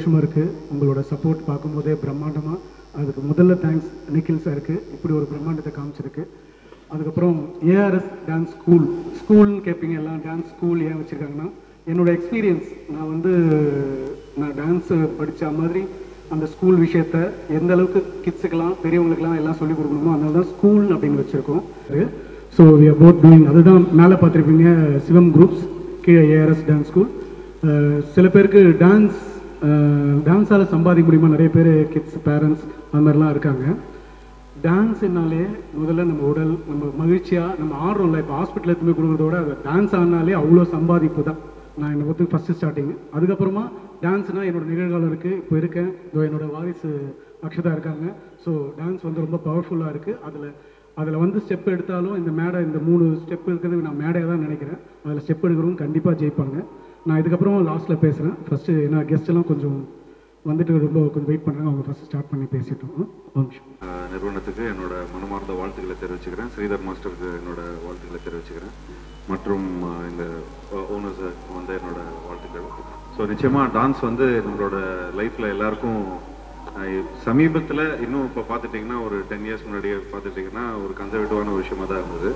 சந்தோஷமாக இருக்குது. உங்களோட சப்போர்ட் பார்க்கும்போதே பிரம்மாண்டமாக. அதுக்கு முதல்ல தேங்க்ஸ் நிக்கில் சாருக்கு, இப்படி ஒரு பிரம்மாண்டத்தை காமிச்சிருக்கு. அதுக்கப்புறம் ஏஆர்எஸ் டான்ஸ் ஸ்கூல்னு கேட்பீங்க எல்லாம். டான்ஸ் ஸ்கூல் ஏன் வச்சுருக்காங்கன்னா, என்னோடய எக்ஸ்பீரியன்ஸ், நான் டான்ஸு படித்த மாதிரி அந்த ஸ்கூல் விஷயத்த எந்த அளவுக்கு கிட்ஸுக்கெல்லாம் பெரியவங்களுக்கெல்லாம் எல்லாம் சொல்லிக் கொடுக்கணுமோ அதனால தான் ஸ்கூல் அப்படின்னு வச்சுருக்கோம். So we are both doing. அதுதான் மேலே பார்த்துருப்பீங்க சிவம் குரூப்ஸ், கீழே ஏஆர்எஸ் டான்ஸ் ஸ்கூல். சில பேருக்கு டான்ஸால் சம்பாதிக்க முடியுமா, நிறைய பேர் கிட்ஸ் பேரண்ட்ஸ் அது மாதிரிலாம் இருக்காங்க. டான்ஸுனாலே முதல்ல நம்ம உடல் நம்ம மகிழ்ச்சியாக நம்ம ஆடுறோம்ல. இப்போ ஹாஸ்பிட்டல் எடுத்துமே கொடுக்குறதோட டான்ஸ் ஆடினாலே அவ்வளோ சம்பாதிப்பு தான். நான் என்னை பொறுத்து ஃபஸ்ட்டு ஸ்டார்டிங். அதுக்கப்புறமா டான்ஸ்னால் என்னோடய நிகழ்காலம் இருக்குது, இப்போ இருக்கேன், என்னோடய வாரிசு அக்ஷதா இருக்காங்க. ஸோ டான்ஸ் வந்து ரொம்ப பவர்ஃபுல்லாக இருக்குது. அதில் வந்து ஸ்டெப் எடுத்தாலும் இந்த 3 ஸ்டெப் இருக்கிறது நான் மேடையாக தான் நினைக்கிறேன். அதில் ஸ்டெப் எடுக்கிறவங்க கண்டிப்பாக ஜெயிப்பாங்க. நான் இதுக்கப்புறம் லாஸ்ட்டில் பேசுகிறேன். ஃபஸ்ட்டு ஏன்னா கெஸ்ட்டெல்லாம் கொஞ்சம் வந்துட்டு கொஞ்சம் வெயிட் பண்ணுறாங்க, அவங்க ஃபஸ்ட்டு ஸ்டார்ட் பண்ணி பேசிட்டோம். நிறுவனத்துக்கு என்னோட மனமார்ந்த வாழ்த்துக்களை தெரிவிச்சுக்கிறேன். ஸ்ரீதர் மாஸ்டருக்கு என்னோட வாழ்த்துக்களை தெரிவிச்சுக்கிறேன். மற்றும் இந்த ஓனர்ஸுக்கு வந்து என்னோட வாழ்த்துக்கள். ஸோ நிச்சயமாக டான்ஸ் வந்து நம்மளோட லைஃப்பில் எல்லாருக்கும் சமீபத்தில் இன்னும் இப்போ பார்த்துட்டிங்கன்னா ஒரு 10 இயர்ஸ் முன்னாடியே பார்த்துட்டிங்கன்னா ஒரு கன்சர்வேட்டிவான ஒரு விஷயமாக தான் இருந்தது.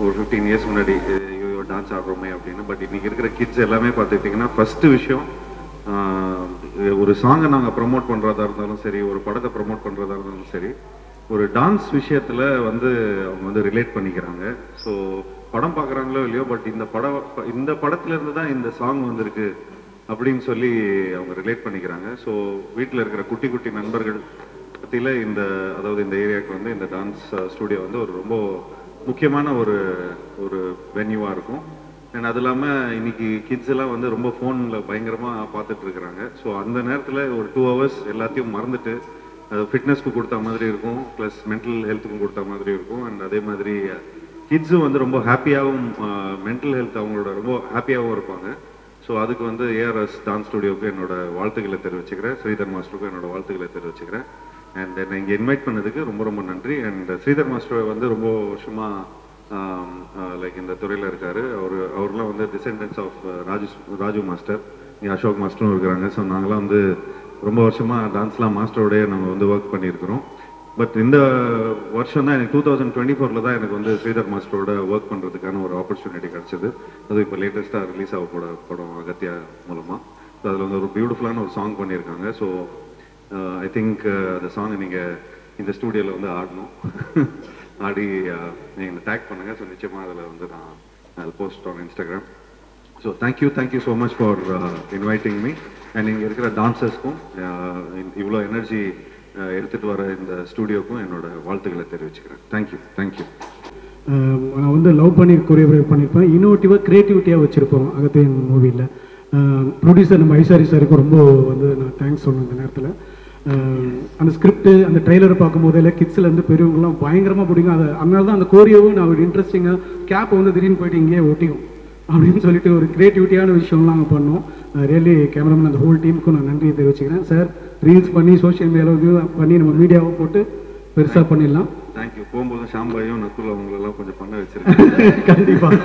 ஒரு 15 இயர்ஸ் முன்னாடி ஐயோ டான்ஸ் ஆடுறோமே அப்படின்னு. பட் இன்றைக்கி இருக்கிற கிட்ஸ் எல்லாமே பார்த்துட்டிங்கன்னா ஃபஸ்ட்டு விஷயம், ஒரு சாங்கை நாங்கள் ப்ரமோட் பண்ணுறதா இருந்தாலும் சரி, ஒரு படத்தை ப்ரமோட் பண்ணுறதா இருந்தாலும் சரி, ஒரு டான்ஸ் விஷயத்தில் வந்து அவங்க வந்து ரிலேட் பண்ணிக்கிறாங்க. ஸோ படம் பார்க்குறாங்களோ இல்லையோ, பட் இந்த படத்துலேருந்து தான் இந்த சாங் வந்திருக்கு அப்படின்னு சொல்லி அவங்க ரிலேட் பண்ணிக்கிறாங்க. ஸோ வீட்டில் இருக்கிற குட்டி குட்டி நண்பர்கள் பற்றியில் அதாவது இந்த ஏரியாவுக்கு வந்து இந்த டான்ஸ் ஸ்டூடியோ வந்து ஒரு ரொம்ப முக்கியமான ஒரு வென்யூவாக இருக்கும். அண்ட் அது இல்லாமல் இன்னைக்கு கிட்ஸ் எல்லாம் வந்து ரொம்ப ஃபோனில் பயங்கரமாக பார்த்துட்டு இருக்கிறாங்க. ஸோ அந்த நேரத்தில் ஒரு 2 hours எல்லாத்தையும் மறந்துட்டு அது ஃபிட்னஸ்க்கு கொடுத்த மாதிரி இருக்கும், ப்ளஸ் மென்டல் ஹெல்த்துக்கும் கொடுத்த மாதிரி இருக்கும். அண்ட் அதே மாதிரி கிட்ஸும் வந்து ரொம்ப ஹாப்பியாகவும் மென்டல் ஹெல்த் அவங்களோட ரொம்ப ஹாப்பியாகவும் இருப்பாங்க. ஸோ அதுக்கு வந்து ஏஆர்எஸ் டான்ஸ் ஸ்டுடியோவுக்கு என்னோட வாழ்த்துக்களை தெரிவிச்சுக்கிறேன். ஸ்ரீதர் மாஸ்டருக்கும் என்னோட வாழ்த்துக்களை தெரிவிச்சுக்கிறேன். அண்ட் என்னை இங்கே இன்வைட் பண்ணதுக்கு ரொம்ப ரொம்ப நன்றி. அண்ட் ஸ்ரீதர் மாஸ்டர் வந்து ரொம்ப வருஷமாக லைக் இந்த துறையில் இருக்கார். அவர்லாம் வந்து டிசெண்டன்ஸ் ஆஃப் ராஜு மாஸ்டர், இங்கே அசோக் மாஸ்டரும் இருக்கிறாங்க. ஸோ நாங்களாம் வந்து ரொம்ப வருஷமாக டான்ஸ்லாம் மாஸ்டரோடய நம்ம வந்து ஒர்க் பண்ணியிருக்கிறோம். பட் இந்த வருஷம் தான் எனக்கு 2024 தான் எனக்கு வந்து ஸ்ரீதர் மாஸ்டரோட ஒர்க் பண்ணுறதுக்கான ஒரு ஆப்பர்ச்சுனிட்டி கிடச்சிது. அது இப்போ லேட்டஸ்ட்டாக ரிலீஸ் ஆக போட படம் அகத்தியா மூலமாக. ஸோ அதில் வந்து ஒரு பியூட்டிஃபுல்லான ஒரு சாங் பண்ணியிருக்காங்க. ஸோ ஐ திங்க் அந்த சாங்கை நீங்கள் இந்த ஸ்டூடியோவில் வந்து ஆடி நீங்கள் டேக் பண்ணுங்கள். ஸோ நிச்சயமாக அதில் வந்து நான் post on Instagram. So thank you so much for inviting me. And இங்கே இருக்கிற டான்சர்ஸ்க்கும் இவ்வளோ எனர்ஜி எடுத்துகிட்டு வர இந்த ஸ்டூடியோக்கும் என்னோட வாழ்த்துக்களை தெரிவிச்சுக்கிறேன். தேங்க்யூ. நான் வந்து லவ் பண்ணி கொரியோகிராஃப் பண்ணியிருப்பேன். இன்னோவேட்டிவாக க்ரியேட்டிவிட்டியாக வச்சுருப்போம் அகத்தியன் மூவியில். ப்ரொடியூசர் நம்ம ஐசாரி சாருக்கும் ரொம்ப வந்து நான் தேங்க்ஸ் சொன்னேன் இந்த நேரத்தில். அந்த ஸ்கிரிப்ட் அந்த ட்ரெய்லரை பார்க்கும்போதே கிட்ஸ்லேருந்து பெரியவங்களாம் பயங்கரமாக பிடிக்கும். அதனால தான் அந்த கோரியோவும் நான் ஒரு இன்ட்ரெஸ்டிங்காக கேப் வந்து திடீர்னு போயிட்டு இங்கேயே ஒட்டிக்கும் அப்படின்னு சொல்லிட்டு ஒரு க்ரியேட்டிவிட்டியான விஷயம்லாம் நாங்கள் பண்ணோம். ரியலி கேமராமேன் அந்த ஹோல் டீமுக்கும் நான் நன்றி தெரிவிச்சுக்கிறேன். சார் ரீல்ஸ் பண்ணி சோஷியல் மீடியாவில் பண்ணி நம்ம மீடியாவை போட்டு பெருசாக பண்ணிடலாம். தேங்க்யூ. போகும்போது ஷாம்பாயும் நக்குல் அவங்களெல்லாம் கொஞ்சம் பண்ண வச்சிருக்கேன். கண்டிப்பாக.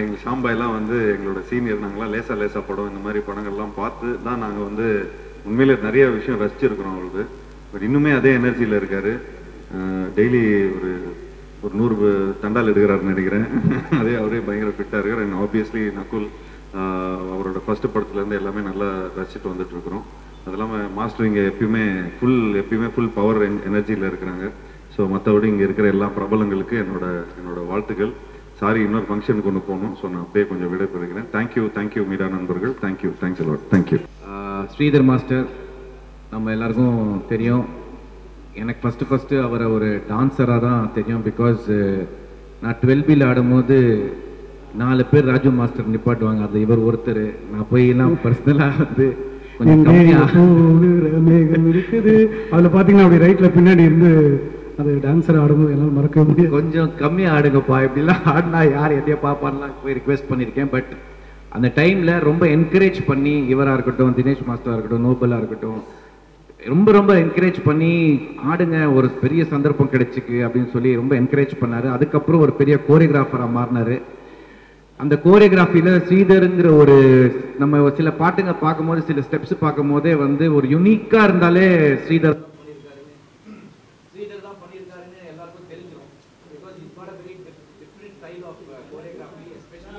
எங்கள் ஷாம்பாயெல்லாம் வந்து எங்களோட சீனியர். நாங்களாம் லேசா படம் இந்த மாதிரி படங்கள்லாம் பார்த்து தான் நாங்கள் வந்து உண்மையிலே நிறைய விஷயம் ரசிச்சிருக்கிறோம் அவங்களுக்கு. பட் இன்னுமே அதே எனர்ஜியில் இருக்கார். டெய்லி ஒரு 100 தண்டால் எடுக்கிறாருன்னு நினைக்கிறேன். அவரே பயங்கர ஃபிட்டாக இருக்கார். அண்ட் ஆப்வியஸ்லி நக்குல் அவரோட ஃபஸ்ட்டு படத்துலேருந்து எல்லாமே நல்லா ரசிச்சுட்டு வந்துட்டுருக்குறோம். அது இல்லாமல் மாஸ்டர் இங்கே எப்பயுமே ஃபுல் பவர் எனர்ஜியில் இருக்கிறாங்க. ஸோ மற்றபடி இங்கே இருக்கிற எல்லா பிரபலங்களுக்கு என்னோட வாழ்த்துக்கள். சாரி, இன்னொரு ஃபங்க்ஷனுக்கு ஒன்று போகணும். ஸோ நான் அப்படியே கொஞ்சம் விடை பெறுகிறேன். தேங்க்யூ மீடியா நண்பர்கள். Thanks a lot. Thank you. Sridhar master நம்ம எல்லாருக்கும் தெரியும். எனக்கு ஃபஸ்ட்டு அவரை ஒரு டான்ஸராக தான் தெரியும். பிகாஸ் நான் 12B ஆடும்போது 4 பேர் ராஜு மாஸ்டர் நிப்பாட்டுவாங்க. அது இவர் ஒருத்தர். நான் போயெல்லாம் பர்சனலாக வந்து கொஞ்சம் இருக்குது. அதில் பார்த்தீங்கன்னா அப்படி ரைட்டில் பின்னாடி இருந்து அது டான்ஸர் ஆடும்போது எல்லாம் மறக்க முடியும். கொஞ்சம் கம்மியாக ஆடுங்கப்பா, இப்படிலாம் ஆடினா யார் எதையோ பார்ப்பான்லாம் போய் ரிக்வெஸ்ட் பண்ணியிருக்கேன். பட் அந்த டைமில் ரொம்ப என்கரேஜ் பண்ணி, இவராக இருக்கட்டும், தினேஷ் மாஸ்டராக இருக்கட்டும், நோபலாக இருக்கட்டும், ரொம்ப என்கரேஜ் பண்ணி ஆடுங்க, ஒரு பெரிய சந்தர்ப்பம் கிடைச்சிக்கு அப்படின்னு சொல்லி ரொம்ப என்கரேஜ் பண்ணார். அதுக்கப்புறம் ஒரு பெரிய கோரியோகிராஃபராக மாறினார். அந்த கோரியோகிராஃபியில் ஸ்ரீதருங்கிற ஒரு நம்ம சில பாட்டுங்க பார்க்கும்போது சில ஸ்டெப்ஸ் பார்க்கும் போதே வந்து ஒரு யூனிக்காக இருந்தாலே ஸ்ரீதர் தான் பண்ணியிருக்காருன்னு எல்லாருக்கும் தெரிஞ்சிடும். Because is got a very different style of choreography, especially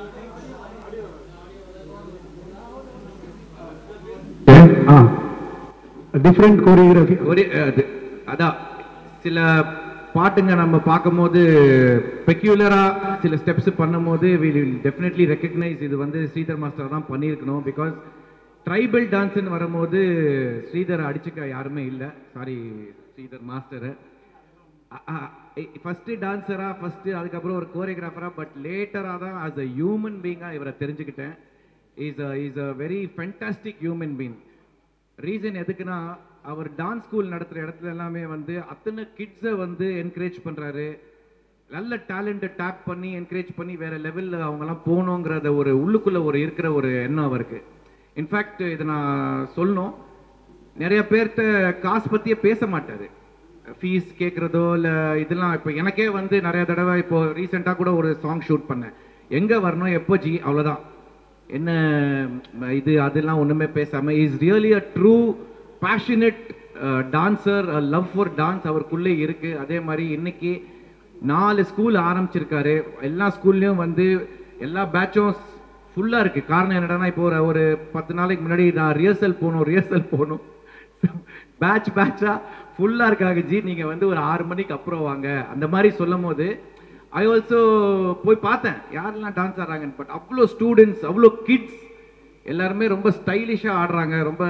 different choreography. அதான் சில பாட்டுங்க நம்ம பார்க்கும்போது பெக்யூலராக சில ஸ்டெப்ஸ் பண்ணும்போது we will definitely recognize இது வந்து ஸ்ரீதர் மாஸ்டர் தான் பண்ணியிருக்கணும். பிகாஸ் ட்ரைபல் டான்ஸ்ன்னு வரும்போது ஸ்ரீதர் அடிச்சுக்க யாருமே இல்லை. சாரி ஸ்ரீதர் மாஸ்டரு ஃபஸ்ட்டு டான்ஸராக ஃபஸ்ட்டு, அதுக்கப்புறம் ஒரு கோரியோகிராஃபராக, பட் லேட்டராக தான் ஆஸ் அ ஹியூமன் பீங்காக இவரை தெரிஞ்சுக்கிட்டேன். Is a very fantastic human being. Reason எதுக்குன்னா அவர் டான்ஸ் ஸ்கூல் நடத்துகிற இடத்துல எல்லாமே வந்து அத்தனை கிட்ஸை வந்து என்கரேஜ் பண்ணுறாரு. நல்ல டேலண்ட்டை டேப் பண்ணி என்கரேஜ் பண்ணி வேறு லெவலில் அவங்கெல்லாம் போகணுங்கிறத ஒரு உள்ளுக்குள்ளே ஒரு இருக்கிற ஒரு எண்ணம் அவருக்கு. இன்ஃபேக்ட் இதை நான் சொல்லணும், நிறைய பேர்கிட்ட காசு பற்றியே பேச மாட்டார். ஃபீஸ் கேட்குறதோ இல்லை இதெல்லாம். இப்போ எனக்கே வந்து நிறைய தடவை இப்போது ரீசெண்டாக கூட ஒரு சாங் ஷூட் பண்ணேன். எங்கே வரணும் எப்போ ஜி அவ்வளோதான், என்ன இது அதெல்லாம் ஒன்றுமே பேசாமல் is really a true passionate dancer. Love for dance அவருக்குள்ளே இருக்குது. அதே மாதிரி இன்னைக்கு 4 ஸ்கூல் ஆரம்பிச்சிருக்காரு. எல்லா ஸ்கூல்லையும் வந்து எல்லா பேட்சும் ஃபுல்லாக இருக்குது. காரணம் என்னடானா இப்போ ஒரு 10 நாளைக்கு முன்னாடி நான் ரிஹர்சல் போகணும் பேட்சாக ஃபுல்லாக இருக்காங்க. ஜி நீங்கள் வந்து ஒரு 6 மணிக்கு அப்புறம் வாங்க அந்த மாதிரி சொல்லும் போது ஐ ஆல்சோ போய் பார்த்தேன் யாரெல்லாம் டான்ஸ் ஆடுறாங்கன்னு. பட் அவ்வளோ ஸ்டூடெண்ட்ஸ், அவ்வளோ கிட்ஸ் எல்லாருமே ரொம்ப ஸ்டைலிஷாக ஆடுறாங்க. ரொம்ப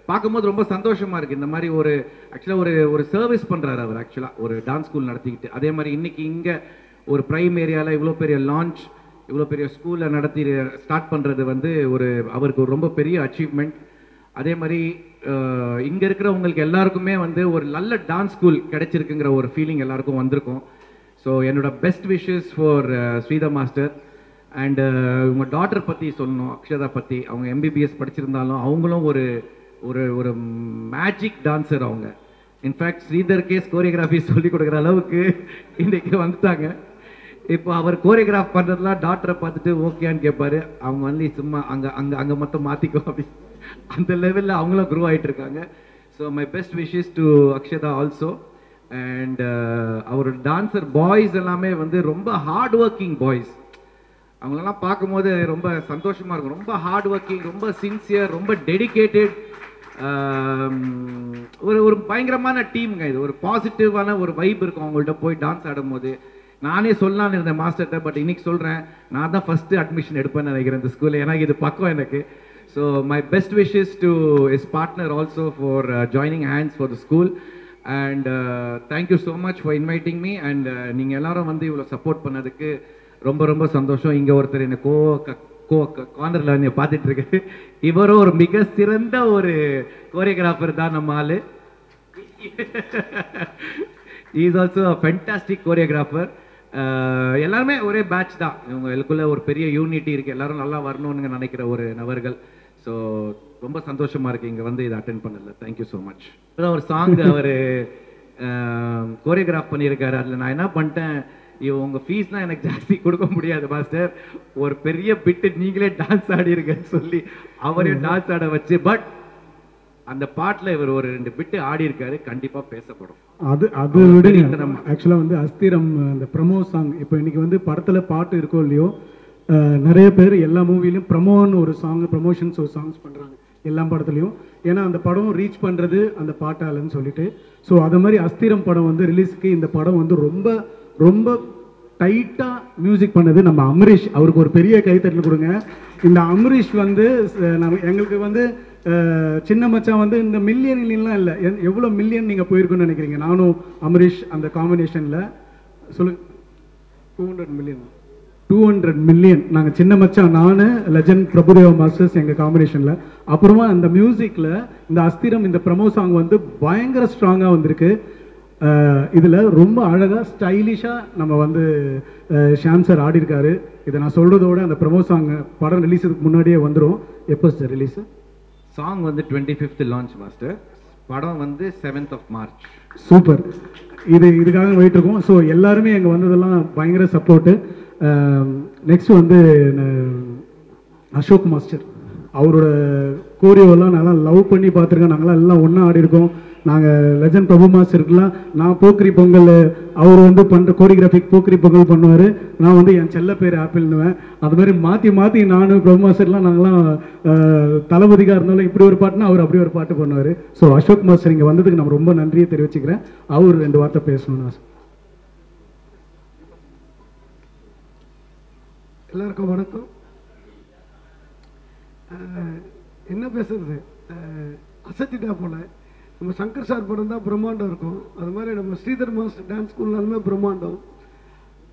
பார்க்கும்போது ரொம்ப சந்தோஷமாக இருக்குது. இந்த மாதிரி ஒரு ஆக்சுவலாக ஒரு சர்வீஸ் பண்ணுறாரு அவர் ஆக்சுவலாக ஒரு டான்ஸ் ஸ்கூல் நடத்திக்கிட்டு. அதே மாதிரி இன்றைக்கி இங்கே ஒரு ப்ரைம் ஏரியாவில் இவ்வளோ பெரிய லான்ச், இவ்வளோ பெரிய ஸ்கூலில் நடத்தி ஸ்டார்ட் பண்ணுறது வந்து அவருக்கு ஒரு ரொம்ப பெரிய அச்சீவ்மெண்ட். அதே மாதிரி இங்கே இருக்கிறவங்களுக்கு எல்லாருக்குமே வந்து ஒரு நல்ல டான்ஸ் ஸ்கூல் கிடைச்சிருக்குங்கிற ஒரு ஃபீலிங் எல்லாருக்கும் வந்திருக்கும். ஸோ என்னோட best wishes for Sridhar master. And உங்கள் டாட்டர் பற்றி சொல்லணும், அக்ஷதா பற்றி. அவங்க MBBS படிச்சிருந்தாலும் அவங்களும் ஒரு ஒரு ஒரு மேஜிக் டான்ஸர் அவங்க. இன்ஃபேக்ட் ஸ்ரீதர்கே கோரியோகிராஃபி சொல்லி கொடுக்குற அளவுக்கு இன்றைக்கி வந்துட்டாங்க. இப்போ அவர் கோரியோகிராஃப் பண்ணுறதுலாம் டாக்டரை பார்த்துட்டு ஓகேன்னு கேட்பாரு. அவங்க வந்து சும்மா அங்கே மட்டும் மாற்றிக்கோ அப்படி அந்த லெவலில் அவங்களும் க்ரோ ஆகிட்டு இருக்காங்க. So my best wishes to Akshata also. And அவரோட டான்ஸர் பாய்ஸ் எல்லாமே வந்து ரொம்ப ஹார்ட் ஒர்க்கிங் பாய்ஸ். அவங்களெல்லாம் பார்க்கும்போது ரொம்ப சந்தோஷமாக இருக்கும். ரொம்ப ஹார்ட் ஒர்க்கிங், ரொம்ப சின்சியர், ரொம்ப டெடிக்கேட்டட். ஒரு பயங்கரமான டீமுங்க. இது ஒரு பாசிட்டிவான ஒரு வைப் இருக்கும் அவங்கள்ட்ட போய் டான்ஸ் ஆடும்போது. நானே சொல்லலான்னு இருந்தேன் மாஸ்டர்கிட்ட, பட் இன்னைக்கு சொல்கிறேன், நான் தான் ஃபஸ்ட்டு அட்மிஷன் எடுப்பேன்னு நினைக்கிறேன் இந்த ஸ்கூலில். ஏன்னா இது பக்கம் எனக்கு. So my best wishes to is partner also for joining hands for the school. And thank you so much for inviting me. And நீங்கள் எல்லாரும் வந்து இவ்வளோ சப்போர்ட் பண்ணதுக்கு ரொம்ப ரொம்ப சந்தோஷம். இங்கே ஒருத்தர் என்ன கார்னரில் வந்து பார்த்துட்டு இருக்கு. இவரும் ஒரு மிக சிறந்த ஒரு கோரியோகிராஃபர் தான் நம்ம ஆளு. Is also a fantastic choreographer. எல்லாருமே ஒரே பேட்ச் தான். இவங்களுக்குள்ள ஒரு பெரிய யூனிட்டி இருக்குது. எல்லாரும் நல்லா வரணும்னு நினைக்கிற ஒரு நபர்கள். ஸோ ரொம்ப சந்தோஷமாக இருக்குது இங்கே வந்து இதை அட்டென்ட் பண்ணல. Thank you so much. ஒரு சாங் அவர் கோரியோகிராஃப் பண்ணியிருக்காரு. அதில் நான் என்ன பண்ணிட்டேன், உங்கள் ஃபீஸ்லாம் எனக்கு ஜாஸ்தி கொடுக்க முடியாது மாஸ்டர், ஒரு பெரிய பிட்டு நீங்களே டான்ஸ் ஆடிருக்கன்னு சொல்லி அவரையும் டான்ஸ் ஆட வச்சு, பட் அந்த பாட்டில் இவர் ஒரு 2 பிட்டு ஆடி இருக்காரு. கண்டிப்பாக பேசப்படும். அது விட ஆக்சுவலாக வந்து அஸ்திரம் அந்த ப்ரமோ சாங், இப்போ இன்னைக்கு வந்து படத்தில் பாட்டு இருக்கோ இல்லையோ, நிறைய பேர் எல்லா மூவிலையும் ப்ரமோன்னு ஒரு சாங், ப்ரமோஷன்ஸ் ஒரு சாங்ஸ் பண்ணுறாங்க எல்லா படத்துலையும். ஏன்னா அந்த படம் ரீச் பண்ணுறது அந்த பாட்டாலன்னு சொல்லிட்டு. ஸோ அது மாதிரி அஸ்திரம் படம் வந்து ரிலீஸுக்கு இந்த படம் வந்து ரொம்ப ரொம்ப டைட்டாக மியூசிக் பண்ணது நம்ம அமரீஷ். அவருக்கு ஒரு பெரிய கைத்தட்டல் கொடுங்க. இந்த அமரீஷ் வந்து எங்களுக்கு வந்து சின்ன மச்சான் வந்து இந்த மில்லியன்லாம் இல்லை, எவ்வளோ மில்லியன் நீங்கள் போயிருக்குன்னு நினைக்கிறீங்க? நானும் அமரீஷ் அந்த காம்பினேஷனில் சொல்லுங்க. 200 மில்லியன் நாங்கள் சின்ன மச்சான், நான் லெஜண்ட் பிரபுதேவா மாஸ்டர்ஸ் எங்கள் காம்பினேஷனில். அப்புறமா அந்த மியூசிக்கில் இந்த அஸ்திரம் இந்த ப்ரமோ சாங் வந்து பயங்கர ஸ்ட்ராங்காக வந்திருக்கு. இதில் ரொம்ப அழகாக ஸ்டைலிஷாக நம்ம வந்து ஷாம் சார் ஆடிருக்காரு. இதை நான் சொல்கிறதோட அந்த ப்ரமோ சாங் படம் ரிலீஸுக்கு முன்னாடியே வந்துடும். எப்போ சார் ரிலீஸு? சாங் வந்து 25th லான்ச் மாஸ்டர். படம் வந்து 7th of March. சூப்பர். இதுக்காக வெயிட் இருக்கும். ஸோ எல்லாருமே எங்கே வந்ததெல்லாம் பயங்கர சப்போர்ட்டு. நெக்ஸ்ட் வந்து அசோக் மாஸ்டர், அவரோட கோரியோலாம் நல்லா லவ் பண்ணி பார்த்துருக்கேன். நாங்களாம் எல்லாம் ஒன்றா ஆடி இருக்கோம். நாங்கள் லெஜண்ட் பிரபு மாஸ்டருக்குலாம் நான் போக்கிரி பொங்கல், அவர் வந்து பண்ணுற கோரியோகிராஃபிக் போக்கிரி பொங்கல் பண்ணுவார். நான் வந்து என் செல்ல பேர் ஆப்பிள்னுவேன். அது மாதிரி மாற்றி மாற்றி நானும் பிரபு மாஸ்டர்லாம் நாங்களாம் தளபதிக்காக இருந்தாலும் இப்படி ஒரு பாட்டுனா அவர் அப்படி ஒரு பாட்டு பண்ணுவார். ஸோ அசோக் மாஸ்டர் இங்கே வந்ததுக்கு நான் ரொம்ப நன்றியை தெரிவிச்சுக்கிறேன். அவர் 2 வார்த்தை பேசணும்னு ஆசை. எல்லாருக்கும் வணக்கம். என்ன பேசுறது, அசத்திட்டா போல. நம்ம சங்கர் சார் படம் தான் பிரம்மாண்டம் இருக்கும், அது மாதிரி நம்ம ஸ்ரீதர் மாஸ்டர் டான்ஸ் ஸ்கூல்லாலுமே பிரம்மாண்டம்.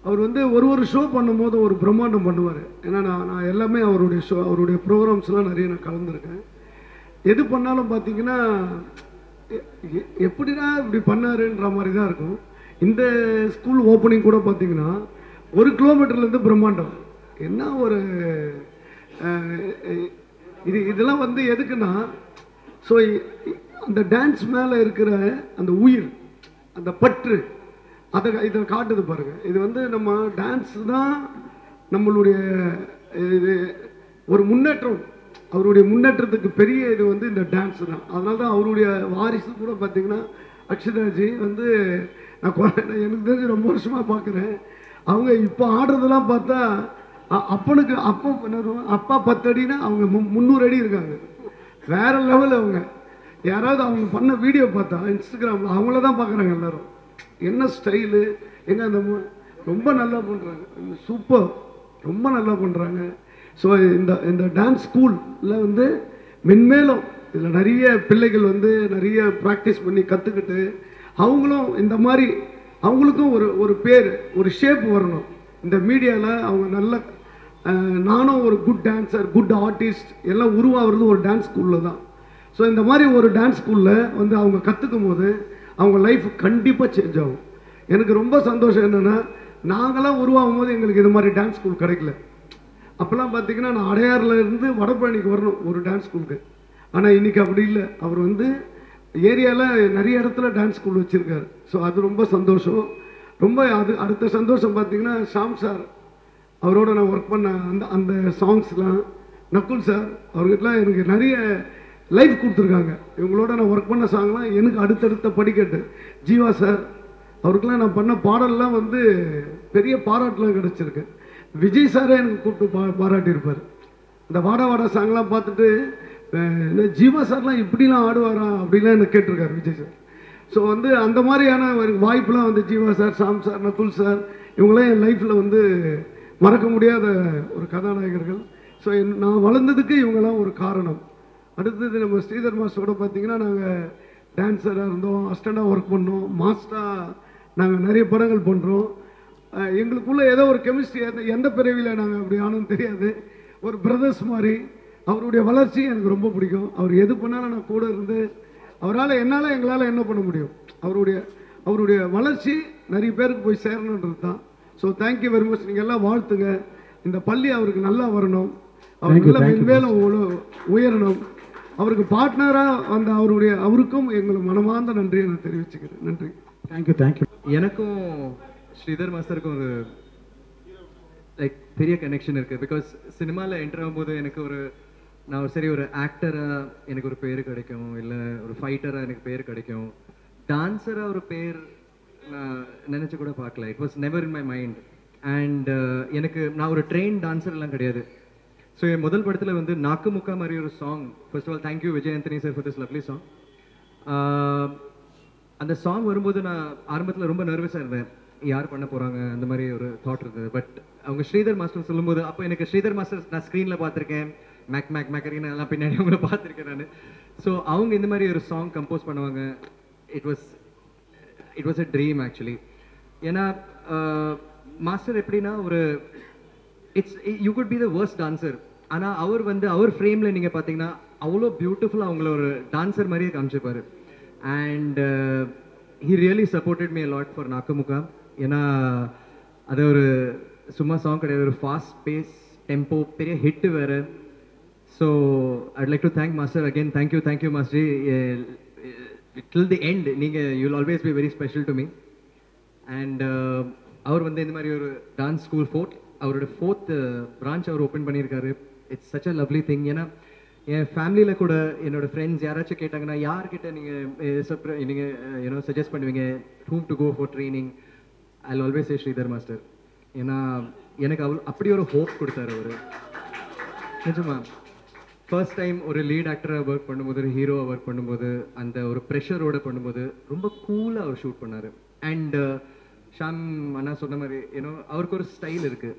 அவர் வந்து ஒரு ஷோ பண்ணும்போது ஒரு பிரம்மாண்டம் பண்ணுவார். ஏன்னா நான் எல்லாமே அவருடைய ஷோ, அவருடைய ப்ரோக்ராம்ஸ்லாம் நிறைய நான் கலந்துருக்கேன். எது பண்ணாலும் பார்த்தீங்கன்னா எப்படின்னா இப்படி பண்ணாருன்ற மாதிரி தான் இருக்கும். இந்த ஸ்கூல் ஓப்பனிங் கூட பார்த்தீங்கன்னா 1 கிலோமீட்டர்லேருந்து பிரம்மாண்டம். என்ன ஒரு இதெல்லாம் வந்து எதுக்குன்னா, ஸோ அந்த டான்ஸ் மேலே இருக்கிற அந்த உயிர், அந்த பற்று, இதை காட்டுது பாருங்க. இது வந்து நம்ம டான்ஸ் தான் நம்மளுடைய இது ஒரு முன்னேற்றம். அவருடைய முன்னேற்றத்துக்கு பெரிய இது வந்து இந்த டான்ஸ் தான். அதனால தான் அவருடைய வாரிசு கூட பார்த்தீங்கன்னா அக்ஷதாஜி வந்து எனக்கு தெரிஞ்சு ரொம்ப வருஷமாக பார்க்குறேன். அவங்க இப்போ ஆடுறதெல்லாம் பார்த்தா அப்பனுக்கு அப்பா 10 அடினா அவங்க 300 அடி இருக்காங்க. வேற லெவல். அவங்க யாராவது அவங்க பண்ண வீடியோ பார்த்தா இன்ஸ்டாகிராமில் அவங்கள தான் பார்க்குறாங்க எல்லாரும். என்ன ஸ்டைலு, எங்க அந்த ரொம்ப நல்லா பண்ணுறாங்க, சூப்பர், ரொம்ப நல்லா பண்ணுறாங்க. ஸோ இந்த டான்ஸ் ஸ்கூலில் வந்து மென்மேலும் இதில் நிறைய பிள்ளைகள் வந்து நிறைய ப்ராக்டிஸ் பண்ணி கற்றுக்கிட்டு அவங்களும் இந்த மாதிரி அவங்களுக்கும் ஒரு பேர், ஒரு ஷேப் வரணும் இந்த மீடியாவில். அவங்க நல்ல நானும் ஒரு குட் டான்ஸர், குட் ஆர்டிஸ்ட் எல்லாம் உருவாகிறது ஒரு டான்ஸ் ஸ்கூலில் தான். ஸோ இந்த மாதிரி ஒரு டான்ஸ் ஸ்கூலில் வந்து அவங்க கற்றுக்கும் போது அவங்க லைஃப் கண்டிப்பாக சேஞ்ச் ஆகும். எனக்கு ரொம்ப சந்தோஷம் என்னென்னா, நாங்களாம் உருவாகும் போது எங்களுக்கு இது மாதிரி டான்ஸ் ஸ்கூல் கிடைக்கல. அப்போல்லாம் பார்த்தீங்கன்னா நான் அடையாறில் இருந்து வடபழனிக்கு வரணும் ஒரு டான்ஸ் ஸ்கூலுக்கு. ஆனால் இன்றைக்கி அப்படி இல்லை. அவர் வந்து ஏரியாவில் நிறைய இடத்துல டான்ஸ் ஸ்கூல் வச்சுருக்காரு. ஸோ அது ரொம்ப சந்தோஷம். ரொம்ப அடுத்த சந்தோஷம் பார்த்தீங்கன்னா ஷாம் சார், அவரோட நான் ஒர்க் பண்ண அந்த சாங்ஸ்லாம், நக்குல் சார் அவர்கிட்டலாம் எனக்கு நிறைய லைஃப் கொடுத்துருக்காங்க. இவங்களோட நான் ஒர்க் பண்ண சாங்லாம் எனக்கு அடுத்தடுத்த படிக்கட்டு. ஜீவா சார் அவருக்கெல்லாம் நான் பண்ண பாடல்லாம் வந்து பெரிய பாராட்டுலாம் கிடச்சிருக்கு. விஜய் சாரே எனக்கு கூப்பிட்டு பாராட்டியிருப்பார். இந்த வாடா வாடா சாங்லாம் பார்த்துட்டு ஜீவா சார்லாம் இப்படிலாம் ஆடுவாரா அப்படிலாம் எனக்கு கேட்டிருக்காரு விஜய் சார். ஸோ வந்து அந்த மாதிரியான ஒரு வாய்ப்புலாம் வந்து Jiiva sir, Shaam sir, Nakul sir இவங்களாம் என் லைஃப்பில் வந்து மறக்க முடியாத ஒரு கதாநாயகர்கள். ஸோ நான் வளர்ந்ததுக்கு இவங்கெல்லாம் ஒரு காரணம். அடுத்தது நம்ம ஸ்ரீதர் மாஸ்டரோட பார்த்தீங்கன்னா நாங்கள் டான்ஸராக இருந்தோம், அசிஸ்டண்டாக ஒர்க் பண்ணோம், மாஸ்டராக நாங்கள் நிறைய படங்கள் பண்ணுறோம். எங்களுக்குள்ளே ஏதோ ஒரு கெமிஸ்ட்ரி, எந்த பிறவியில் நாங்கள் அப்படி ஆனோன்னு தெரியாது, ஒரு பிரதர்ஸ் மாதிரி. அவருடைய வளர்ச்சி எனக்கு ரொம்ப பிடிக்கும். அவர் எது பண்ணாலும் நான் கூட இருந்து அவரால் எங்களால் என்ன பண்ண முடியும், அவருடைய வளர்ச்சி நிறைய பேருக்கு போய் சேரணுன்றது தான். So thank you very much. நீங்கள் எல்லாம் வாழ்த்துங்க. இந்த பள்ளி அவருக்கு நல்லா வரணும், அவருக்கு மேலும் உயரணும். அவருக்கு பார்ட்னராக வந்த அவருக்கும் எங்களுக்கு மனமார்ந்த நன்றியை நான் தெரிவிச்சுக்கிறேன். நன்றி. தேங்க்யூ. எனக்கும் ஸ்ரீதர் மாஸ்டருக்கும் ஒரு பெரிய கனெக்ஷன் இருக்குது. பிகாஸ் சினிமாவில் என்டர் ஆகும்போது எனக்கு நான் சரி ஒரு ஆக்டராக எனக்கு ஒரு பேர் கிடைக்கும், இல்லை ஒரு ஃபைட்டராக எனக்கு பேர் கிடைக்கும். டான்ஸராக ஒரு பேர் நான் நினச்சி கூட பார்க்கல. It was never in my mind. And நான் ஒரு ட்ரெயின் டான்ஸர்லாம் கிடையாது. ஸோ என் முதல் படத்தில் வந்து நாக்கு முக்கா மாதிரி ஒரு song. First of all thank you Vijay Antony sir for this lovely song. அந்த சாங் வரும்போது நான் ஆரம்பத்தில் ரொம்ப நர்வஸாக இருந்தேன், யார் பண்ண போகிறாங்க அந்த மாதிரி ஒரு தாட் இருந்தது. பட் அவங்க ஸ்ரீதர் மாஸ்டர் சொல்லும்போது அப்போ எனக்கு ஸ்ரீதர் மாஸ்டர் நான் ஸ்க்ரீனில் பார்த்துருக்கேன், மேக்கரின்னு எல்லாம் பின்னாடி அவங்கள பார்த்துருக்கேன் நான். ஸோ அவங்க இந்த மாதிரி ஒரு சாங் கம்போஸ் பண்ணுவாங்க. It was a dream actually. ஏன்னா மாஸ்டர் எப்படின்னா you could be the worst dancer, ஆனால் அவர் ஃப்ரேமில் நீங்கள் பார்த்தீங்கன்னா அவ்வளோ பியூட்டிஃபுல்லாக அவங்கள ஒரு டான்சர் மாதிரியே காமிச்சிருப்பார். And he really supported me a lot for Nakku Mukka. ஏன்னா அது ஒரு சும்மா சாங் கிடையாது, ஒரு ஃபாஸ்ட் பேஸ் டெம்போ, பெரிய ஹிட்டு வேறு. So I'd like to thank master again. Thank you master. till the end you'll always be very special to me. And அவர் இந்த மாதிரி ஒரு டான்ஸ் ஸ்கூல் ஃபோர்ட் அவரோட 4th பிரான்ச் அவர் ஓப்பன் பண்ணியிருக்காரு. It's such a lovely thing. ஏன்னா என் ஃபேமிலியில் கூட என்னோட ஃப்ரெண்ட்ஸ் யாராச்சும் கேட்டாங்கன்னா யார்கிட்ட நீங்கள் சஜஸ்ட் பண்ணுவீங்க whom to go for training, I'll always say Sridhar master. ஏன்னா எனக்கு அப்படி ஒரு ஹோப் கொடுத்தாரு அவர். நிஜமா ஃபர்ஸ்ட் டைம் ஒரு லீட் ஆக்டராக ஒர்க் பண்ணும்போது, ஒரு ஹீரோவை ஒர்க் பண்ணும்போது, அந்த ஒரு ப்ரெஷரோட பண்ணும்போது ரொம்ப கூலாக அவர் ஷூட் பண்ணார். அண்ட் ஷாம் அண்ணா சொன்ன மாதிரி அவருக்கு ஒரு ஸ்டைல் இருக்குது.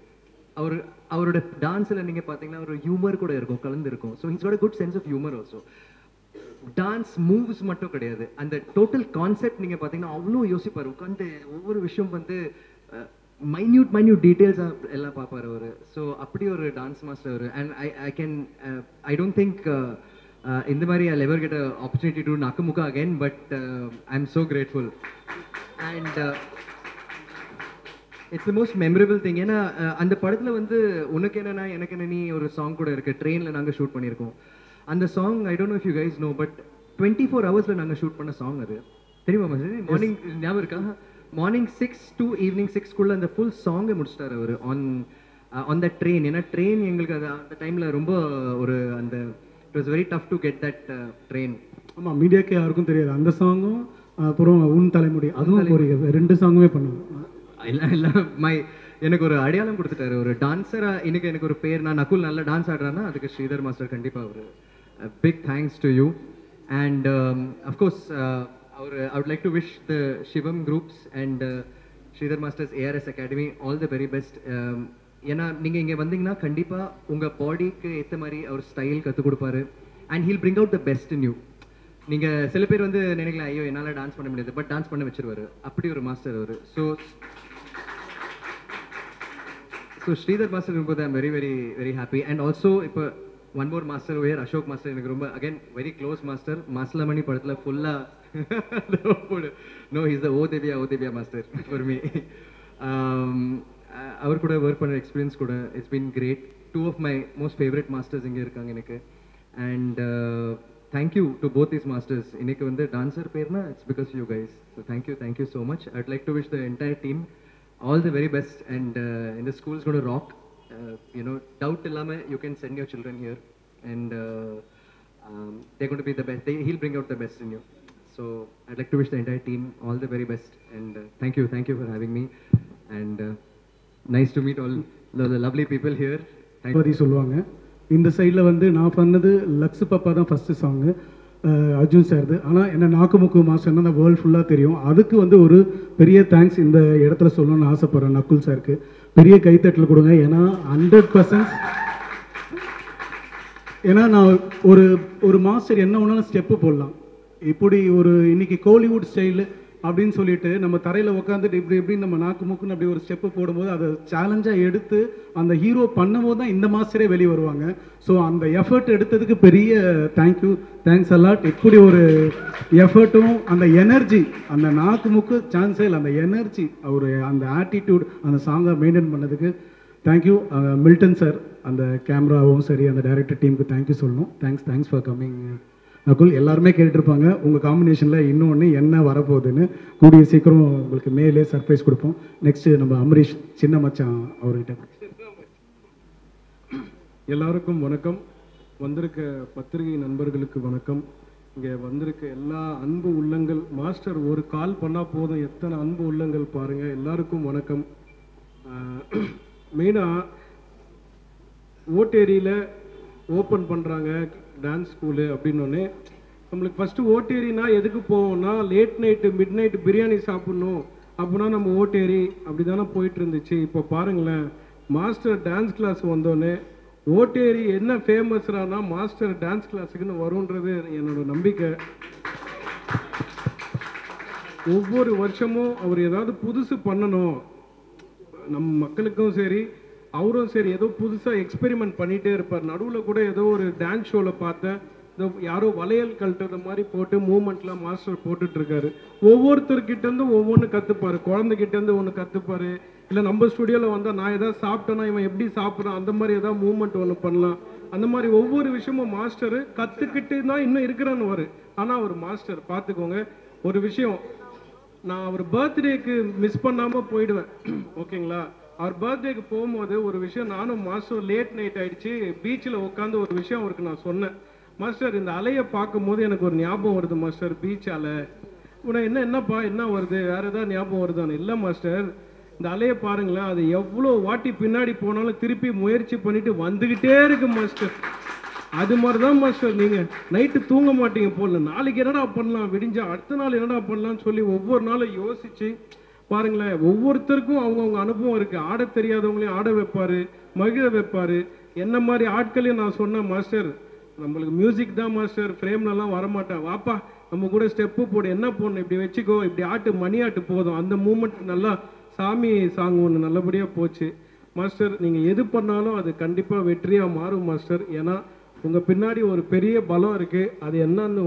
அவரோட டான்ஸில் நீங்கள் பார்த்தீங்கன்னா ஒரு ஹியூமர் கூட இருக்கும், கலந்துருக்கும். So he's got a good sense of humour also. Dance moves மட்டும் கிடையாது, அந்த டோட்டல் கான்செப்ட் நீங்கள் பார்த்தீங்கன்னா அவ்வளோ யோசிப்பார். உட்காந்து ஒவ்வொரு விஷயம் வந்து மைன்யூட் டீட்டெயில்ஸாக எல்லாம் பார்ப்பார் அவர். ஸோ அப்படி ஒரு டான்ஸ் மாஸ்டர் அவர். அண்ட் ஐ டோன்ட் திங்க் இந்த மாதிரி I'll ever get an opportunity to Nakamukka again, but I'm so grateful. And it's the most memorable thing. ஏன்னா அந்த படத்தில் வந்து உனக்கு என்னன்னா எனக்கு என்ன நீ ஒரு சாங் கூட இருக்குது, ட்ரெயினில் நாங்கள் ஷூட் பண்ணியிருக்கோம். அந்த song I don't know if you guys know, but 24 ஹவர்ஸில் நாங்கள் ஷூட் பண்ண சாங் அது. தெரியுமா மார்னிங் ஞாபகம் இருக்கா? மார்னிங் 6 to evening 6 அந்த ஃபுல் சாங்கை முடிச்சிட்டார் அவர் ஆன் த ட்ரெயின். ஏன்னா ட்ரெயின் எங்களுக்கு அந்த டைமில் ரொம்ப ஒரு அந்த it was very tough to get that train. ஆமாம், மீடியாக்கே யாருக்கும் தெரியாது அந்த சாங்கும். அப்புறம் உன் தலைமுடி அதுவும் ஒரு 2 சாங்குமே பண்ணுவோம். இல்லை எனக்கு ஒரு அடையாளம் கொடுத்துட்டாரு ஒரு டான்ஸராக. எனக்கு ஒரு பேர், நான் நகுல் நல்ல டான்ஸ் ஆடுறான்னா அதுக்கு ஸ்ரீதர் மாஸ்டர் கண்டிப்பாக ஒரு big thanks to you. And of course I would like to wish the Shivam groups and Sridhar Masters ARS Academy all the very best. ஏன்னா நீங்கள் இங்கே வந்தீங்கன்னா கண்டிப்பாக உங்கள் பாடிக்கு ஏற்ற மாதிரி அவர் ஸ்டைல் கற்றுக் கொடுப்பாரு. And he'll bring out the best in you. நீங்கள் சில பேர் வந்து நினைக்கலாம் ஐயோ என்னால் டான்ஸ் பண்ண முடியாது, பட் டான்ஸ் பண்ண வச்சிருவார். அப்படி ஒரு மாஸ்டர் அவர். ஸோ ஸ்ரீதர் மாஸ்டர் இருக்கும்போது I'm very very very happy. And also இப்போ ஒன் மோர் மாஸ்டர் ஓயர் அசோக் மாஸ்டர் எனக்கு ரொம்ப again very close master. Masilamani படத்தில் ஃபுல்லாக no, he's the Odevia master for me. அவர் கூட ஒர்க் பண்ண எக்ஸ்பீரியன்ஸ் கூட it's been great. 2 of my most favorite masters இங்கே இருக்காங்க எனக்கு. And thank you to both these masters. இன்னைக்கு வந்து டான்ஸர் பேர்னா it's because you guys. So thank you so much. I would like to wish the entire team all the very best, and in the school's going to rock. Doubt இல்லாமல் you can send your children here, and they're going to be the best. He'll bring out the best in you. So I'd like to wish the entire team all the very best, and thank you for having me, and nice to meet all the lovely people here. பற்றி சொல்லுவாங்க. இந்த சைடில் வந்து நான் பண்ணது lux பாப்பா தான் first song Arjun சார்து. ஆனால் என்ன நாக்குமுக்கு மாஸ்டர்னா அந்த வேர்ல்டு ஃபுல்லாக தெரியும். அதுக்கு வந்து ஒரு பெரிய தேங்க்ஸ் இந்த இடத்துல சொல்லணும்னு ஆசைப்பட்றேன் நக்குல் சாருக்கு. பெரிய கைத்தட்டல் கொடுங்க. ஏன்னா 100%. ஏன்னா நான் ஒரு மாஸ்டர் என்ன ஒன்றாலும் ஸ்டெப்பு போடலாம். இப்படி ஒரு இன்னைக்கு கோலிவுட் ஸ்டைலு அப்படின்னு சொல்லிட்டு நம்ம தரையில் உட்காந்துட்டு இப்படி நம்ம நாக்கு மூக்குன்னு அப்படி ஒரு ஸ்டெப்பு போடும்போது அதை சேலஞ்சாக எடுத்து அந்த ஹீரோ பண்ணும்போது தான் இந்த மாஸ்டரே வெளியே வருவாங்க. ஸோ அந்த எஃபர்ட் எடுத்ததுக்கு பெரிய தேங்க்ஸ் அலாட். இப்படி ஒரு எஃபர்ட்டும் அந்த எனர்ஜி, அந்த நாக்கு மூக்கு சான்ஸே இல்லை, அந்த எனர்ஜி, அவர் அந்த ஆட்டிடியூட், அந்த சாங்கை மெயின்டைன் பண்ணதுக்கு தேங்க்யூ. மில்டன் சார், அந்த கேமராவும் சரி, அந்த டைரக்டர் டீமுக்கு தேங்க்யூ சொல்லணும். Thanks for coming. நகுல், எல்லாருமே கேட்டுருப்பாங்க உங்கள் காம்பினேஷனில் இன்னொன்று என்ன வரப்போகுதுன்னு. கூடிய சீக்கிரம் உங்களுக்கு மேலே சர்ப்ரைஸ் கொடுப்போம். நெக்ஸ்ட்டு நம்ம அமரீஷ் சின்ன மச்சான் அவர்கிட்ட. எல்லாருக்கும் வணக்கம். வந்திருக்க பத்திரிகை நண்பர்களுக்கு வணக்கம். இங்கே வந்திருக்க எல்லா அன்பு உள்ளங்கள், மாஸ்டர் ஒரு கால் பண்ணால் போதும் எத்தனை அன்பு உள்ளங்கள் பாருங்கள். எல்லாருக்கும் வணக்கம். மெயினாக ஓட்டேரியில் ஓப்பன் பண்ணுறாங்க டான்ஸ் ஸ்கூலு அப்படின்னோடனே நம்மளுக்கு ஃபஸ்ட்டு ஓட்டேரினா எதுக்கு போவோம்னா late night midnight biryani சாப்பிட்ணும் அப்படின்னா நம்ம ஓட்டேரி அப்படி தானே போயிட்டு இருந்துச்சு. இப்போ பாருங்களேன், மாஸ்டர் டான்ஸ் கிளாஸ் வந்தோடனே ஓட்டேரி என்ன ஃபேமஸ்ரானா மாஸ்டர் டான்ஸ் கிளாஸுக்குன்னு வரும்ன்றது என்னோட நம்பிக்கை. ஒவ்வொரு வருஷமும் அவர் ஏதாவது புதுசு பண்ணணும், நம்ம மக்களுக்கும் சரி அவரும் சரி ஏதோ புதுசாக எக்ஸ்பெரிமெண்ட் பண்ணிகிட்டே இருப்பார். நடுவில் கூட ஏதோ ஒரு டான்ஸ் ஷோவில் பார்த்தேன், ஏதோ யாரோ வளையல் கழட்டுறது மாதிரி போட்டு மூமெண்ட்லாம் மாஸ்டர் போட்டுட்ருக்காரு. ஒவ்வொருத்தர்கிட்டேருந்தும் ஒவ்வொன்று கற்றுப்பார். குழந்தைகிட்டேருந்து ஒன்று கற்றுப்பார். இல்லை நம்ம ஸ்டுடியோவில் வந்தால் நான் எதாவது சாப்பிட்டேன்னா இவன் எப்படி சாப்பிட்றான் அந்த மாதிரி ஏதாவது மூமெண்ட் ஒன்று பண்ணலாம். அந்த மாதிரி ஒவ்வொரு விஷயமும் மாஸ்டர் கற்றுக்கிட்டு தான் இன்னும் இருக்கிறான்னு வரும். ஆனால் அவர் மாஸ்டர் பார்த்துக்கோங்க ஒரு விஷயம், நான் அவர் பர்த்டேக்கு மிஸ் பண்ணாமல் போயிடுவேன். ஓகேங்களா? அவர் பர்த்டேக்கு போகும்போது ஒரு விஷயம், நானும் மாஸ்டர் லேட் நைட் ஆயிடுச்சு, பீச்சில் உட்காந்து ஒரு விஷயம் அவருக்கு நான் சொன்னேன். மாஸ்டர் இந்த அலையை பார்க்கும்போது எனக்கு ஒரு ஞாபகம் வருது மாஸ்டர், பீச் அலை. உடனே என்னப்பா என்ன வருது, வேற ஏதாவது ஞாபகம் வருதான்னு. இல்லை மாஸ்டர், இந்த அலையை பாருங்களேன், அது எவ்வளோ வாட்டி பின்னாடி போனாலும் திருப்பி முயற்சி பண்ணிட்டு வந்துக்கிட்டே இருக்கு மாஸ்டர். அது மாதிரி தான் மாஸ்டர் நீங்கள் நைட்டு தூங்க மாட்டீங்க போல, நாளைக்கு என்னடா பண்ணலாம், விடிஞ்சா அடுத்த நாள் என்னடா பண்ணலாம்னு சொல்லி ஒவ்வொரு நாளும் யோசிச்சு பாருங்களேன். ஒவ்வொருத்தருக்கும் அவங்கவுங்க அனுபவம் இருக்குது. ஆட தெரியாதவங்களையும் ஆட வைப்பார், மகிழ வைப்பார். என்ன மாதிரி ஆட்களையும் நான் சொன்னேன், மாஸ்டர் நம்மளுக்கு மியூசிக் தான் மாஸ்டர், ஃப்ரேம்லலாம் வரமாட்டேன், வாப்பா நம்ம கூட ஸ்டெப்பு போடு, என்ன போடணும் இப்படி வச்சுக்கோ, இப்படி ஆட்டு மணி ஆட்டு போதும். அந்த மூமெண்ட் நல்லா சாமி சாங் ஒன்று நல்லபடியாக போச்சு மாஸ்டர். நீங்கள் எது பண்ணாலும் அது கண்டிப்பாக வெற்றியாக மாறும் மாஸ்டர். ஏன்னா உங்கள் பின்னாடி ஒரு பெரிய பலம் இருக்குது. அது என்னன்னு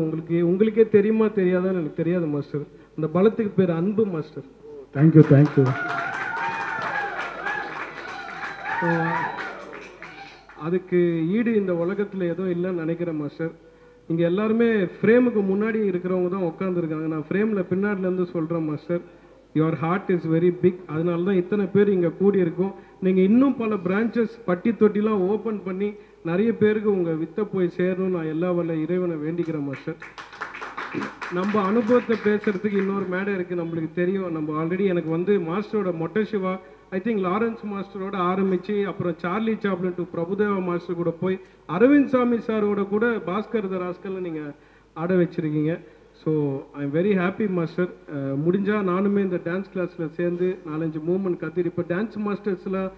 உங்களுக்கே தெரியுமா தெரியாதான்னு எனக்கு தெரியாது மாஸ்டர். அந்த பலத்துக்கு பேர் அன்பு மாஸ்டர். Thank you thank you. அதுக்கு ஈடு இந்த உலகத்தில் எதுவும் இல்லைன்னு நினைக்கிறேன் மாஸ்டர். இங்கே எல்லாருமே ஃப்ரேமுக்கு முன்னாடி இருக்கிறவங்க தான் உட்காந்துருக்காங்க. நான் ஃப்ரேமில் பின்னாடிலேருந்து சொல்கிறேன் master, your heart is very big. அதனால தான் இத்தனை பேர் இங்கே கூடியிருக்கோம். நீங்கள் இன்னும் பல பிரான்ச்சஸ் பட்டி தொட்டிலாம் ஓப்பன் பண்ணி நிறைய பேருக்கு உங்கள் வித்தை போய் சேரணும்னு நான் எல்லா வல்ல இறைவனை வேண்டிக்கிறேன் மாஸ்டர். நம்ம அனுபவத்தை பேசுறதுக்கு இன்னொரு மேடை இருக்குது, நம்மளுக்கு தெரியும். நம்ம ஆல்ரெடி எனக்கு மாஸ்டரோட மொட்டை சிவா, ஐ திங்க் லாரன்ஸ் மாஸ்டரோட ஆரம்பித்து அப்புறம் Charlie Chaplin to Prabhudeva master கூட போய் அரவிந்த் சாமி சாரோட கூட பாஸ்கர் த ராஸ்கல்னு நீங்கள் ஆட வச்சுருக்கீங்க. So I am very happy master. முடிஞ்சால் நானுமே இந்த டான்ஸ் கிளாஸில் சேர்ந்து 4-5 மூமெண்ட் கற்றுட்டு, இப்போ டான்ஸ் மாஸ்டர்ஸ்லாம்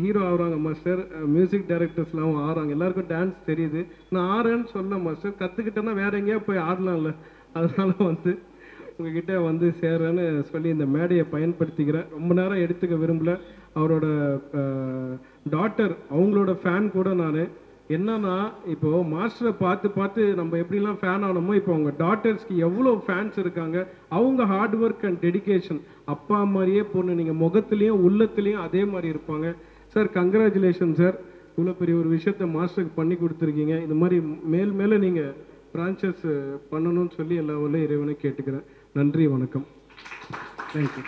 ஹீரோ ஆகுறாங்க மாஸ்டர், மியூசிக் டைரக்டர்ஸ்லாம் ஆடுறாங்க, எல்லாருக்கும் டான்ஸ் தெரியுது. நான் ஆடுறேன்னு சொல்ல மாஸ்டர், கற்றுக்கிட்டேன்னா வேற எங்கேயா போய் ஆடலாம்ல, அதனால உங்ககிட்ட சேர்றேன்னு சொல்லி இந்த மேடையை பயன்படுத்திக்கிறேன். ரொம்ப நேரம் எடுத்துக்க விரும்பல. அவரோட டாட்டர், அவங்களோட ஃபேன் கூட நான். என்னன்னா இப்போது மாஸ்டரை பார்த்து நம்ம எப்படிலாம் ஃபேன் ஆனோமோ, இப்போ அவங்க டாட்டர்ஸ்க்கு எவ்வளோ ஃபேன்ஸ் இருக்காங்க. அவங்க ஹார்ட் ஒர்க் அண்ட் டெடிகேஷன், அப்பா மாதிரியே பொண்ணு, நீங்கள் முகத்துலேயும் உள்ளத்துலேயும் அதே மாதிரி இருப்பாங்க. சார் கங்க்ராச்சுலேஷன் சார், இவ்வளோ பெரிய ஒரு விஷயத்த மாஸ்டருக்கு பண்ணி கொடுத்துருக்கீங்க. இது மாதிரி மேலே நீங்கள் பிரான்ச்சஸ் பண்ணணும்னு சொல்லி எல்லா உள்ள இறைவனை கேட்டுக்கிறேன். நன்றி, வணக்கம். தேங்க்யூ.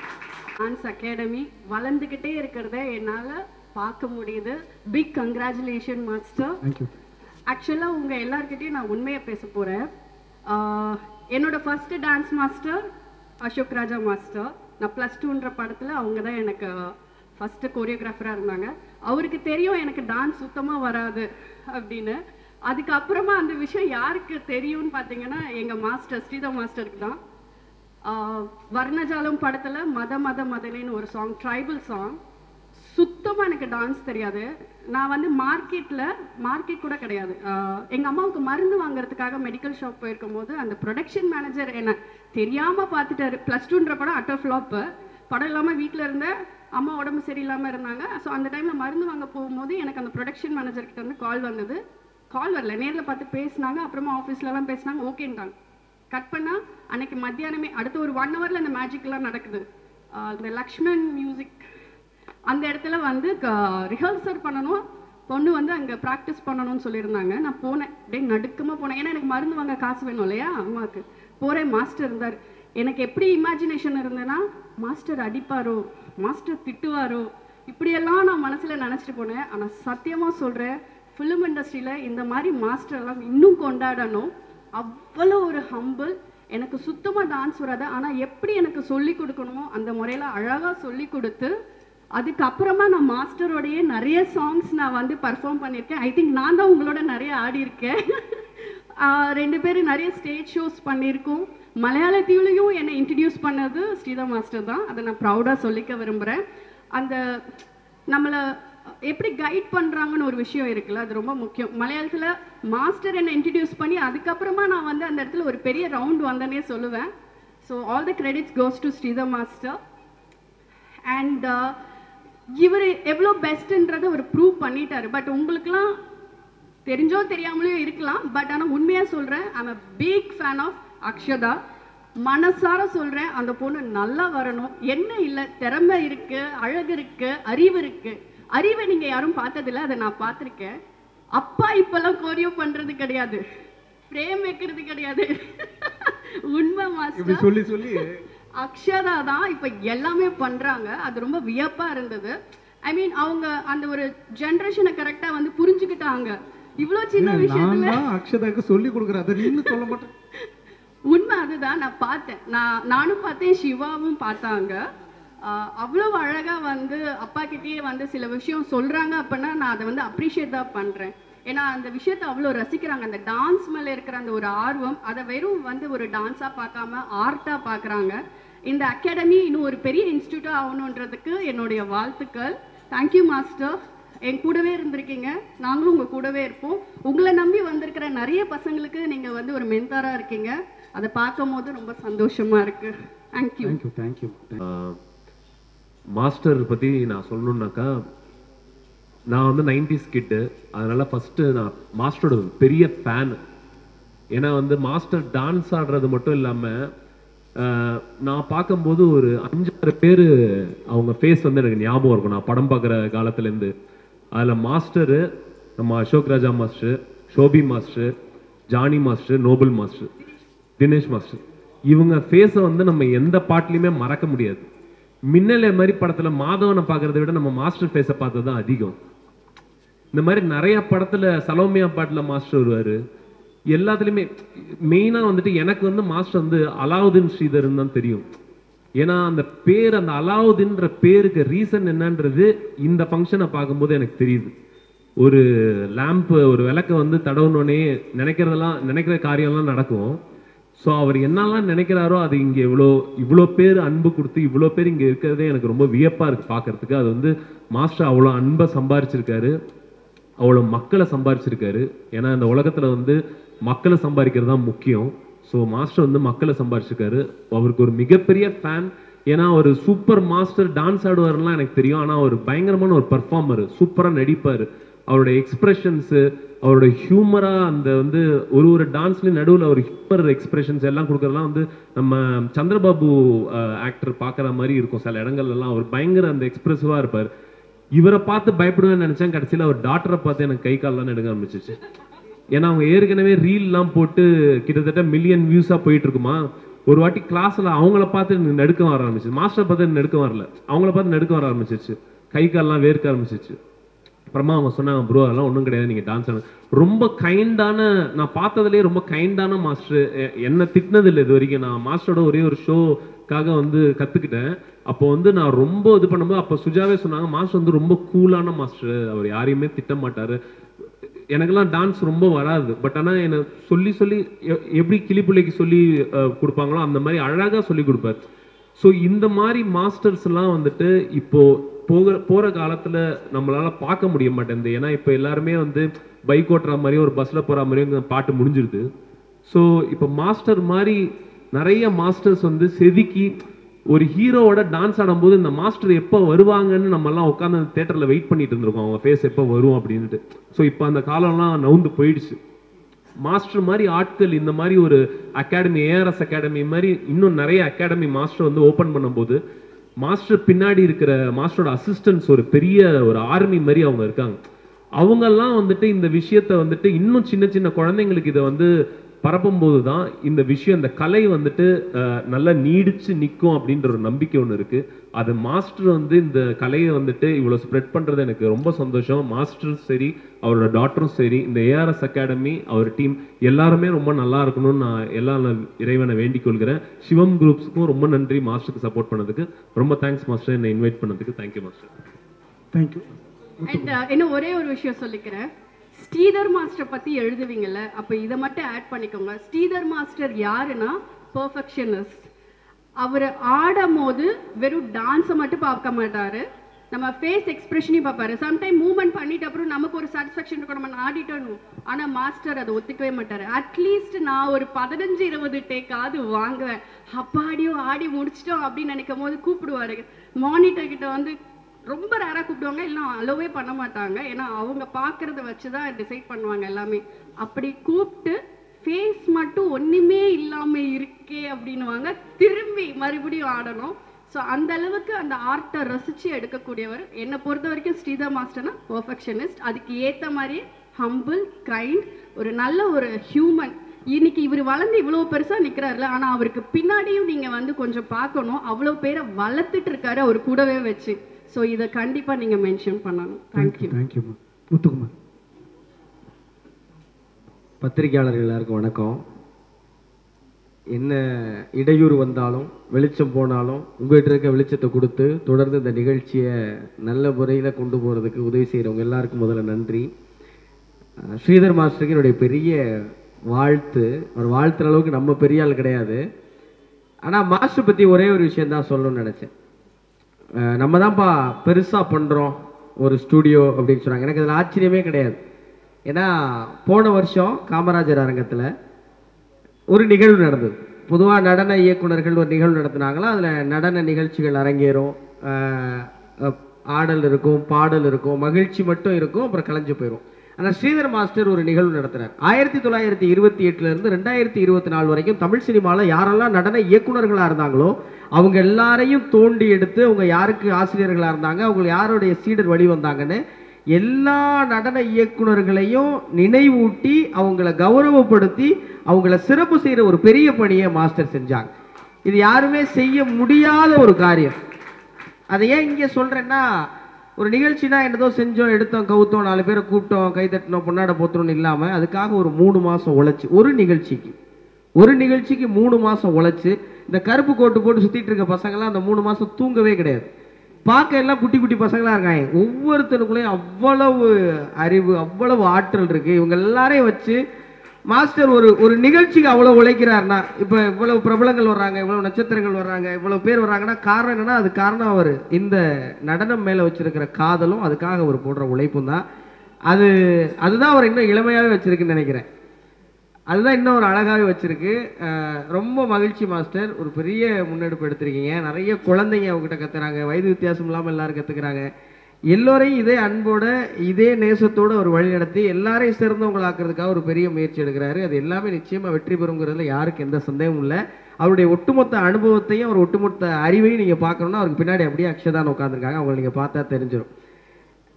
டான்ஸ் அகாடமி வளர்ந்துக்கிட்டே இருக்கிறத என்னால் பார்க்க முடியுது. Big congratulation master. தேங்க்யூ. ஆக்சுவலாக உங்கள் எல்லார்கிட்டையும் நான் உண்மையை பேச போகிறேன். என்னோட first dance master Ashok Raja master. நான் +2ன்ற படத்தில் அவங்க தான் எனக்கு ஃபஸ்ட்டு கோரியோகிராஃபராக இருந்தாங்க. அவருக்கு தெரியும் எனக்கு டான்ஸ் சுத்தமாக வராது அப்படின்னு. அதுக்கப்புறமா அந்த விஷயம் யாருக்கு தெரியும்னு பார்த்தீங்கன்னா எங்கள் மாஸ்டர் ஸ்ரீதர் மாஸ்டருக்கு தான். வர்ணஜாலம் படத்தில் மதனேன்னு ஒரு சாங், ட்ரைபல் சாங், சுத்தமாக எனக்கு டான்ஸ் தெரியாது. நான் மார்க்கெட் கூட கிடையாது, எங்கள் அம்மாவுக்கு மருந்து வாங்குறதுக்காக மெடிக்கல் ஷாப் போயிருக்கும் போது அந்த ப்ரொடக்ஷன் மேனேஜர் என்னை தெரியாமல் பார்த்துட்டாரு. +2ன்ற படம் அட்டர் ஃப்ளாப்பு, படம் இல்லாமல் வீட்டில் இருந்தேன், அம்மா உடம்பு சரியில்லாமல் இருந்தாங்க. ஸோ அந்த டைமில் மருந்து வாங்க போகும்போது எனக்கு அந்த ப்ரொடக்ஷன் மேனேஜர்கிட்ட கால் வந்தது. கால் வரல, நேரில் பார்த்து பேசினாங்க. அப்புறமா ஆஃபீஸ்லலாம் பேசினாங்க, ஓகேன்ட்டாங்க. கட் பண்ணால் அன்னைக்கு மத்தியானமே அடுத்த ஒரு 1 ஹவரில் அந்த மேஜிக்லாம் நடக்குது. இந்த லக்ஷ்மன் மியூசிக் அந்த இடத்துல ரிஹர்சல் பண்ணணும், பொண்ணு அங்கே ப்ராக்டிஸ் பண்ணணும்னு சொல்லியிருந்தாங்க. நான் போனேன், நடுக்கமாக போனேன். ஏன்னா எனக்கு மருந்து வாங்க காசு வேணும் இல்லையா அம்மாவுக்கு. போகிறேன், மாஸ்டர் இருந்தார். எனக்கு எப்படி இமேஜினேஷன் இருந்தேன்னா, மாஸ்டர் அடிப்பாரோ, மாஸ்டர் திட்டுவாரோ, இப்படியெல்லாம் நான் மனசில் நினச்சிட்டு போனேன். ஆனால் சத்தியமாக சொல்கிறேன், ஃபிலிம் இண்டஸ்ட்ரியில் இந்த மாதிரி மாஸ்டர்லாம் இன்னும் கொண்டாடணும். அவ்வளோ ஒரு ஹம்பிள். எனக்கு சுத்தமாக டான்ஸ் வராது, ஆனால் எப்படி எனக்கு சொல்லி கொடுக்கணுமோ அந்த முறையில் அழகாக சொல்லி கொடுத்து, அதுக்கப்புறமா நான் மாஸ்டரோடையே நிறைய சாங்ஸ் நான் பர்ஃபார்ம் பண்ணியிருக்கேன். ஐ திங்க் நான் தான் உங்களோட நிறைய ஆடியிருக்கேன். 2 பேரும் நிறைய ஸ்டேஜ் ஷோஸ் பண்ணியிருக்கோம். மலையாளத்திலையும் என்னை இன்ட்ரடியூஸ் பண்ணது ஸ்ரீதர் மாஸ்டர் தான். அதை நான் ப்ரௌடாக சொல்லிக்க விரும்புகிறேன். அந்த நம்மளை எப்படி கைட் பண்ணுறாங்கன்னு ஒரு விஷயம் இருக்குல்ல, அது ரொம்ப முக்கியம். மலையாளத்தில் மாஸ்டர் என்னை இன்ட்ரடியூஸ் பண்ணி அதுக்கப்புறமா நான் அந்த இடத்துல ஒரு பெரிய ரவுண்ட் வந்தேனே சொல்லுவேன். So all the credits goes to Sridhar master. And இவர் எவ்வளோ பெஸ்ட்டுன்றதை ஒரு ப்ரூவ் பண்ணிட்டாரு. பட் உங்களுக்குலாம் தெரிஞ்சோ தெரியாமலையோ இருக்கலாம், பட் ஆனால் உண்மையாக சொல்கிறேன், I'm a big fan of Akshata. மனசார சொல்கிறேன், அந்த பொண்ணு நல்லா வரணும். என்ன இல்லை, திறமை இருக்குது, அழகு இருக்குது, அறிவு இருக்குது. அறிவை நீங்கள் யாரும் பார்த்ததில்ல, அதை நான் பார்த்துருக்கேன். அப்பா இப்போல்லாம் கோரியோ பண்ணுறது கிடையாது, ஃப்ரேம் வைக்கிறது கிடையாது. உண்மை மாஸ்டர் சொல்லி சொல்லி அக்ஷதா தான் இப்போ எல்லாமே பண்றாங்க. அது ரொம்ப வியப்பா இருந்தது. ஐ மீன் அவங்க அந்த ஒரு ஜெனரேஷனை கரெக்டா வந்து புரிஞ்சுக்கிட்டாங்க. இவ்வளோ சின்ன விஷயத்துல அக்ஷதாக்கு சொல்லி கொடுக்குறேன், அதை நீங்க சொல்ல மாட்டேன். உண்மை அதுதான். நான் பார்த்தேன், நானும் பார்த்தேன், சிவாவும் பார்த்தாங்க. அவ்வளோ அழகா வந்து அப்பா கிட்டேயே வந்து சில விஷயம் சொல்றாங்க அப்படின்னா நான் அதை வந்து அப்ரிஷியேட் தான் பண்றேன். ஏன்னா அந்த விஷயத்தை அவ்வளோ ரசிக்கிறாங்க. அந்த டான்ஸ் மேலே இருக்கிற அந்த ஒரு ஆர்வம், அதை வெறும் வந்து ஒரு டான்ஸாக பார்க்காம ஆர்ட்டாக பார்க்குறாங்க. இந்த அகாடமி இன்னும் ஒரு பெரிய இன்ஸ்டியூட்டாக ஆகணுன்றதுக்கு என்னுடைய வாழ்த்துக்கள். தேங்க்யூ மாஸ்டர், என் கூடவே இருந்திருக்கீங்க, நாங்களும் உங்கள் கூடவே இருப்போம். உங்களை நம்பி வந்திருக்கிற நிறைய பசங்களுக்கு நீங்கள் வந்து ஒரு மென்டாராக இருக்கீங்க. அதை பார்க்கும் போது ரொம்ப சந்தோஷமாக இருக்குது. தேங்க்யூ. தேங்க்யூ. மாஸ்டர் பற்றி நான் சொல்லணுன்னாக்கா, நான் வந்து 90s கிட்டு, அதனால் ஃபஸ்ட்டு நான் மாஸ்டரோட பெரிய ஃபேன். ஏன்னா வந்து மாஸ்டர் டான்ஸ் ஆடுறது மட்டும் இல்லாமல் நான் பார்க்கும்போது ஒரு 5-6 பேர் அவங்க ஃபேஸ் வந்து எனக்கு ஞாபகம் இருக்கும் நான் படம் பார்க்குற காலத்துலேருந்து. அதில் மாஸ்டரு, நம்ம Ashok Raja master, Shobi master, Johnny master, Noble master, Dinesh master, இவங்க ஃபேஸை வந்து நம்ம எந்த பாட்டுலையுமே மறக்க முடியாது. மின்னலே மாதிரி படத்தில் மாதவனை பார்க்குறத விட நம்ம மாஸ்டர் ஃபேஸை பார்த்தது தான் அதிகம். இந்த மாதிரி நிறைய படத்தில் சலோமியா பாட்டில் மாஸ்டர் வருவார். எல்லாத்துலேயுமே மெயினாக வந்துட்டு எனக்கு வந்து மாஸ்டர் வந்து அலாவுதீன் ஸ்ரீதர்ன்னு தான் தெரியும். ஏன்னா அந்த பேர், அந்த அலாவுதீன்ற பேருக்கு ரீசன் என்னன்றது இந்த ஃபங்க்ஷனை பார்க்கும்போது எனக்கு தெரியுது. ஒரு லேம்ப்பு, ஒரு விளக்கை வந்து தடவுனோடனே நினைக்கிற காரியம்லாம் நடக்கும். ஸோ அவர் என்னெல்லாம் நினைக்கிறாரோ அது இங்கே இவ்வளோ பேர் அன்பு கொடுத்து இவ்வளோ பேர் இங்கே இருக்கிறதே எனக்கு ரொம்ப வியப்பாக இருக்குது பார்க்கறதுக்கு. அது வந்து மாஸ்டர் அவ்வளோ அன்பை சம்பாரிச்சிருக்காரு, அவ்வளோ மக்களை சம்பாரிச்சிருக்காரு. ஏன்னா இந்த உலகத்தில் வந்து மக்களை சம்பாதிக்கிறது தான் முக்கியம். ஸோ மாஸ்டர் வந்து மக்களை சம்பாரிச்சிருக்காரு. அவருக்கு ஒரு மிகப்பெரிய ஃபேன். ஏன்னா அவர் சூப்பர் மாஸ்டர், டான்ஸ் ஆடுவார்லாம் எனக்கு தெரியும். ஆனால் அவர் பயங்கரமான ஒரு பர்ஃபார்மர், சூப்பராக நடிப்பார். அவரோட எக்ஸ்பிரஷன்ஸு, அவரோட ஹியூமராக அந்த வந்து ஒரு டான்ஸ்லேயும் நடுவில் அவர் ஹியூமர் எக்ஸ்பிரஷன்ஸ் எல்லாம் கொடுக்குறதுலாம் வந்து நம்ம சந்திரபாபு ஆக்டர் பார்க்குற மாதிரி இருக்கும் சில இடங்கள்லாம். அவர் பயங்கர அந்த எக்ஸ்பிரசிவாக இருப்பார். இவரை பார்த்து பயப்படுவேன்னு நினச்சேன். கடைசியில் அவர் டாக்டரை பார்த்து எனக்கு கை கால்லாம் எடுக்க ஆரம்பிச்சிச்சு. ஏன்னா அவங்க ஏற்கனவே ரீல்லாம் போட்டு கிட்டத்தட்ட மில்லியன் வியூஸாக போயிட்டு இருக்குமா. ஒரு வாட்டி கிளாஸில் அவங்கள பார்த்து நடுக்க வர ஆரம்பிச்சு, மாஸ்டர் பார்த்து நடுக்க வரல, அவங்கள பார்த்து நடுக்க வர ஆரம்பிச்சிச்சு, கை கால்லாம் வேர்க்க ஆரம்பிச்சிச்சு. அப்புறமா அவங்க சொன்னாங்க, ப்ரோ அதெல்லாம் ஒன்றும் கிடையாது, நீங்கள் டான்ஸ் ஆட ரொம்ப கைண்டான, நான் பார்த்ததுலேயே ரொம்ப கைண்டான மாஸ்டர். என்னை திட்டினது இல்லை இது வரைக்கும். நான் மாஸ்டரோட ஒரே ஒரு ஷோக்காக வந்து கற்றுக்கிட்டேன். அப்போ வந்து நான் ரொம்ப இது பண்ணும்போது அப்போ சுஜாவே சொன்னாங்க, மாஸ்டர் வந்து ரொம்ப கூலான மாஸ்டர், அவர் யாரையுமே திட்ட மாட்டார். எனக்கெல்லாம் டான்ஸ் ரொம்ப வராது, பட் ஆனால் என்னை சொல்லி சொல்லி எப்படி கிளிப்பிள்ளைக்கு சொல்லி கொடுப்பாங்களோ அந்த மாதிரி அழகாக சொல்லி கொடுப்பார். ஸோ இந்த மாதிரி மாஸ்டர்ஸ்லாம் வந்துட்டு இப்போ போகிற காலத்தில் நம்மளால் பார்க்க முடிய மாட்டேங்குது. ஏன்னா இப்போ எல்லாருமே வந்து பைக் ஓட்டுற மாதிரியும் ஒரு பஸ்ஸில் போகிற மாதிரியும் பாட்டு முடிஞ்சிருது. ஸோ இப்போ மாஸ்டர் மாதிரி நிறைய மாஸ்டர்ஸ் வந்து செதுக்கி ஒரு ஹீரோவோட டான்ஸ் ஆடும்போது இந்த மாஸ்டர் எப்போ வருவாங்கன்னு நம்மலாம் உட்காந்து அந்த தேட்டரில் வெயிட் பண்ணிட்டு இருந்திருக்கோம், அவங்க ஃபேஸ் எப்போ வரும் அப்படின்ட்டு. ஸோ இப்போ அந்த காலம்லாம் நவுந்து போயிடுச்சு. மாஸ்டர் மாதிரி ஆட்கள் இந்த மாதிரி ஒரு அகாடமி, ஏஆர்எஸ் அகாடமி மாதிரி இன்னும் நிறைய அகாடமி மாஸ்டர் வந்து ஓப்பன் பண்ணும்போது மாஸ்டர் பின்னாடி இருக்கிற மாஸ்டரோட அசிஸ்டன்ஸ் ஒரு பெரிய ஒரு ஆர்மி மாதிரி அவங்க இருக்காங்க. அவங்கெல்லாம் வந்துட்டு இந்த விஷயத்த வந்துட்டு இன்னும் சின்ன சின்ன குழந்தைங்களுக்கு இதை வந்து பரப்பும்போது தான் இந்த விஷயம், இந்த கலை வந்துட்டு நல்லா நீடிச்சு நிற்கும் அப்படின்ற ஒரு நம்பிக்கை ஒன்று இருக்கு. அது மாஸ்டர் வந்து இந்த கலையை வந்துட்டு இவ்வளோ ஸ்ப்ரெட் பண்ணுறது எனக்கு ரொம்ப சந்தோஷம். மாஸ்டரும் சரி, அவரோட டாக்டரும் சரி, இந்த ஏஆர்எஸ் அகாடமி, அவர் டீம் எல்லாருமே ரொம்ப நல்லா இருக்கணும்னு நான் இறைவனை வேண்டிக் கொள்கிறேன். சிவம் குரூப்ஸுக்கும் ரொம்ப நன்றி, மாஸ்டருக்கு சப்போர்ட் பண்ணதுக்கு ரொம்ப தேங்க்ஸ் மாஸ்டர், என்னை இன்வைட் பண்ணதுக்கு. Thank you master. தேங்க்யூ. அண்ட் இன்னும் ஒரே ஒரு விஷயம் சொல்லிக்கிறேன். ஸ்ரீதர் மாஸ்டர் பற்றி எழுதுவீங்கல்ல, அப்போ இதை மட்டும் ஆட் பண்ணிக்கோங்க. ஸ்ரீதர் மாஸ்டர் யாருன்னா பெர்ஃபெக்ஷனிஸ்ட். அவர் ஆடும் போது வெறும் டான்ஸை மட்டும் பார்க்க மாட்டார், நம்ம ஃபேஸ் எக்ஸ்பிரஷனையும் பார்ப்பாரு. சம்டைம் மூவ்மெண்ட் பண்ணிட்டு அப்புறம் நமக்கு ஒரு சாட்டிஸ்ஃபேக்ஷன் இருக்கும், நம்ம ஆடிட்டோம். ஆனால் மாஸ்டர் அதை ஒத்துக்கவே மாட்டார். அட்லீஸ்ட் நான் ஒரு 15-20 டேக்காவது வாங்குவேன். அப்பாடியும் ஆடி முடிச்சிட்டோம் அப்படின்னு நினைக்கும் போது கூப்பிடுவாரு. மானிட்டர் கிட்ட வந்து ரொம்ப ரேராக கூப்பிடுவாங்க, இல்லை அலோவே பண்ண மாட்டாங்க. ஏன்னா அவங்க பார்க்குறத வச்சு தான் டிசைட் பண்ணுவாங்க எல்லாமே. அப்படி கூப்பிட்டு ஃபேஸ் மட்டும் ஒன்றுமே இல்லாமல் இருக்கே அப்படின்னுவாங்க, திரும்பி மறுபடியும் ஆடணும். ஸோ அந்த அளவுக்கு அந்த ஆர்ட்டை ரசித்து எடுக்கக்கூடியவர். என்னை பொறுத்த வரைக்கும் ஸ்ரீதர் மாஸ்டர்னா பெர்ஃபெக்ஷனிஸ்ட். அதுக்கு ஏற்ற மாதிரியே ஹம்பிள், கைண்ட், ஒரு நல்ல ஒரு ஹியூமன். இன்னைக்கு இவர் வளர்ந்து இவ்வளோ பெருசாக நிற்கிறாருல, ஆனால் அவருக்கு பின்னாடியும் நீங்கள் வந்து கொஞ்சம் பார்க்கணும். அவ்வளோ பேரை வளர்த்துட்டு இருக்காரு அவர் கூடவே வச்சு. ஸோ இதை கண்டிப்பாக நீங்கள் மென்ஷன் பண்ணணும். தேங்க்யூ. தேங்க்யூம்மா. முத்துக்குமார். பத்திரிகையாளர்கள் எல்லாருக்கும் வணக்கம். என்ன இடையூறு வந்தாலும் வெளிச்சம் போனாலும் உங்கள்கிட்ட இருக்க வெளிச்சத்தை கொடுத்து தொடர்ந்து இந்த நிகழ்ச்சியை நல்ல முறையில் கொண்டு போகிறதுக்கு உதவி செய்கிறவங்க எல்லாருக்கும் முதல்ல நன்றி. ஸ்ரீதர் மாஸ்டருக்கு என்னுடைய பெரிய வாழ்த்து. அவர் வாழ்த்துற அளவுக்கு நம்ம பெரிய ஆள் கிடையாது. ஆனால் மாஸ்டர் பற்றி ஒரே ஒரு விஷயந்தான் சொல்லணும்னு நினச்சேன். நம்ம தான்ப்பா பெருசாக பண்ணுறோம் ஒரு ஸ்டூடியோ அப்படின்னு சொன்னாங்க. எனக்கு அதில் ஆச்சரியமே கிடையாது. ஏன்னா போன வருஷம் காமராஜர் அரங்கத்தில் ஒரு நிகழ்வு நடந்தது. பொதுவாக நடன இயக்குனர்கள் ஒரு நிகழ்வு நடத்தினாங்களா, அதில் நடன நிகழ்ச்சிகள் அரங்கேறும், ஆடல் இருக்கும், பாடல் இருக்கும், மகிழ்ச்சி மட்டும் இருக்கும், அப்புறம் கலைஞ்சு போயிடும். ஆனால் ஸ்ரீதர் மாஸ்டர் ஒரு நிகழ்வு நடத்துகிறார். 1928 2024 வரைக்கும் தமிழ் சினிமாவில் யாரெல்லாம் நடன இயக்குனர்களாக இருந்தாங்களோ அவங்க எல்லாரையும் தோண்டி எடுத்து அவங்க யாருக்கு ஆசிரியர்களாக இருந்தாங்க, அவங்க யாருடைய சீடர் வழி வந்தாங்கன்னு எல்லா நடன இயக்குனர்களையும் நினைவூட்டி அவங்கள கௌரவப்படுத்தி அவங்கள சிறப்பு செய்கிற ஒரு பெரிய பணியை மாஸ்டர் செஞ்சாங்க. இது யாருமே செய்ய முடியாத ஒரு காரியம். அதை ஏன் இங்கே சொல்கிறேன்னா, ஒரு நிகழ்ச்சினா என்னதோ செஞ்சோம், எடுத்தோம், கவுத்தோம், 4 பேரை கூப்பிட்டோம், கை தட்டினோம், பொன்னாட போத்துறோம்னு இல்லாமல் அதுக்காக ஒரு 3 மாதம் உழைச்சி ஒரு நிகழ்ச்சிக்கு 3 மாதம் உழைச்சி இந்த கருப்பு கோட்டு போட்டு சுற்றிட்டு இருக்க பசங்கள்லாம் அந்த 3 மாதம் தூங்கவே கிடையாது. பார்க்க எல்லாம் குட்டி குட்டி பசங்களாக இருக்காங்க. ஒவ்வொருத்தருக்குள்ளேயும் அவ்வளவு அறிவு, அவ்வளவு ஆற்றல் இருக்குது. இவங்க எல்லாரையும் வச்சு மாஸ்டர் ஒரு நிகழ்ச்சிக்கு அவ்வளோ உழைக்கிறாருன்னா, இப்போ இவ்வளவு பிரபலங்கள் வர்றாங்க, இவ்வளவு நட்சத்திரங்கள் வர்றாங்க, இவ்வளவு பேர் வர்றாங்கன்னா காரணம் என்னன்னா, அது காரணம் அவர் இந்த நடனம் மேலே வச்சிருக்கிற காதலும் அதுக்காக அவர் போடுற உழைப்பும் தான். அதுதான் அவர் இன்னும் இளமையாகவே வச்சிருக்குன்னு நினைக்கிறேன். அதுதான் இன்னும் ஒரு அழகாகவே வச்சிருக்கு. ரொம்ப மகிழ்ச்சி மாஸ்டர். ஒரு பெரிய முன்னெடுப்பு எடுத்திருக்கீங்க. நிறைய குழந்தைங்க அவங்ககிட்ட கற்றுறாங்க, வயது வித்தியாசம் இல்லாமல் எல்லாரும் கற்றுக்கிறாங்க. எல்லோரையும் இதே அன்போட இதே நேசத்தோடு அவர் வழி நடத்தி எல்லாரையும் சிறந்தவங்களாக்குறதுக்காக ஒரு பெரிய முயற்சி எடுக்கிறாரு. அது எல்லாமே நிச்சயமாக வெற்றி பெறுங்கிறதுல யாருக்கு எந்த சந்தேகமும் இல்லை. அவருடைய ஒட்டுமொத்த அனுபவத்தையும் அவர் ஒட்டுமொத்த அறிவையும் நீங்கள் பார்க்கணுன்னா அவருக்கு பின்னாடி அப்படியே அக்ஷதான் உட்காந்துருக்காங்க. அவங்களை நீங்கள் பார்த்தா தெரிஞ்சிடும்.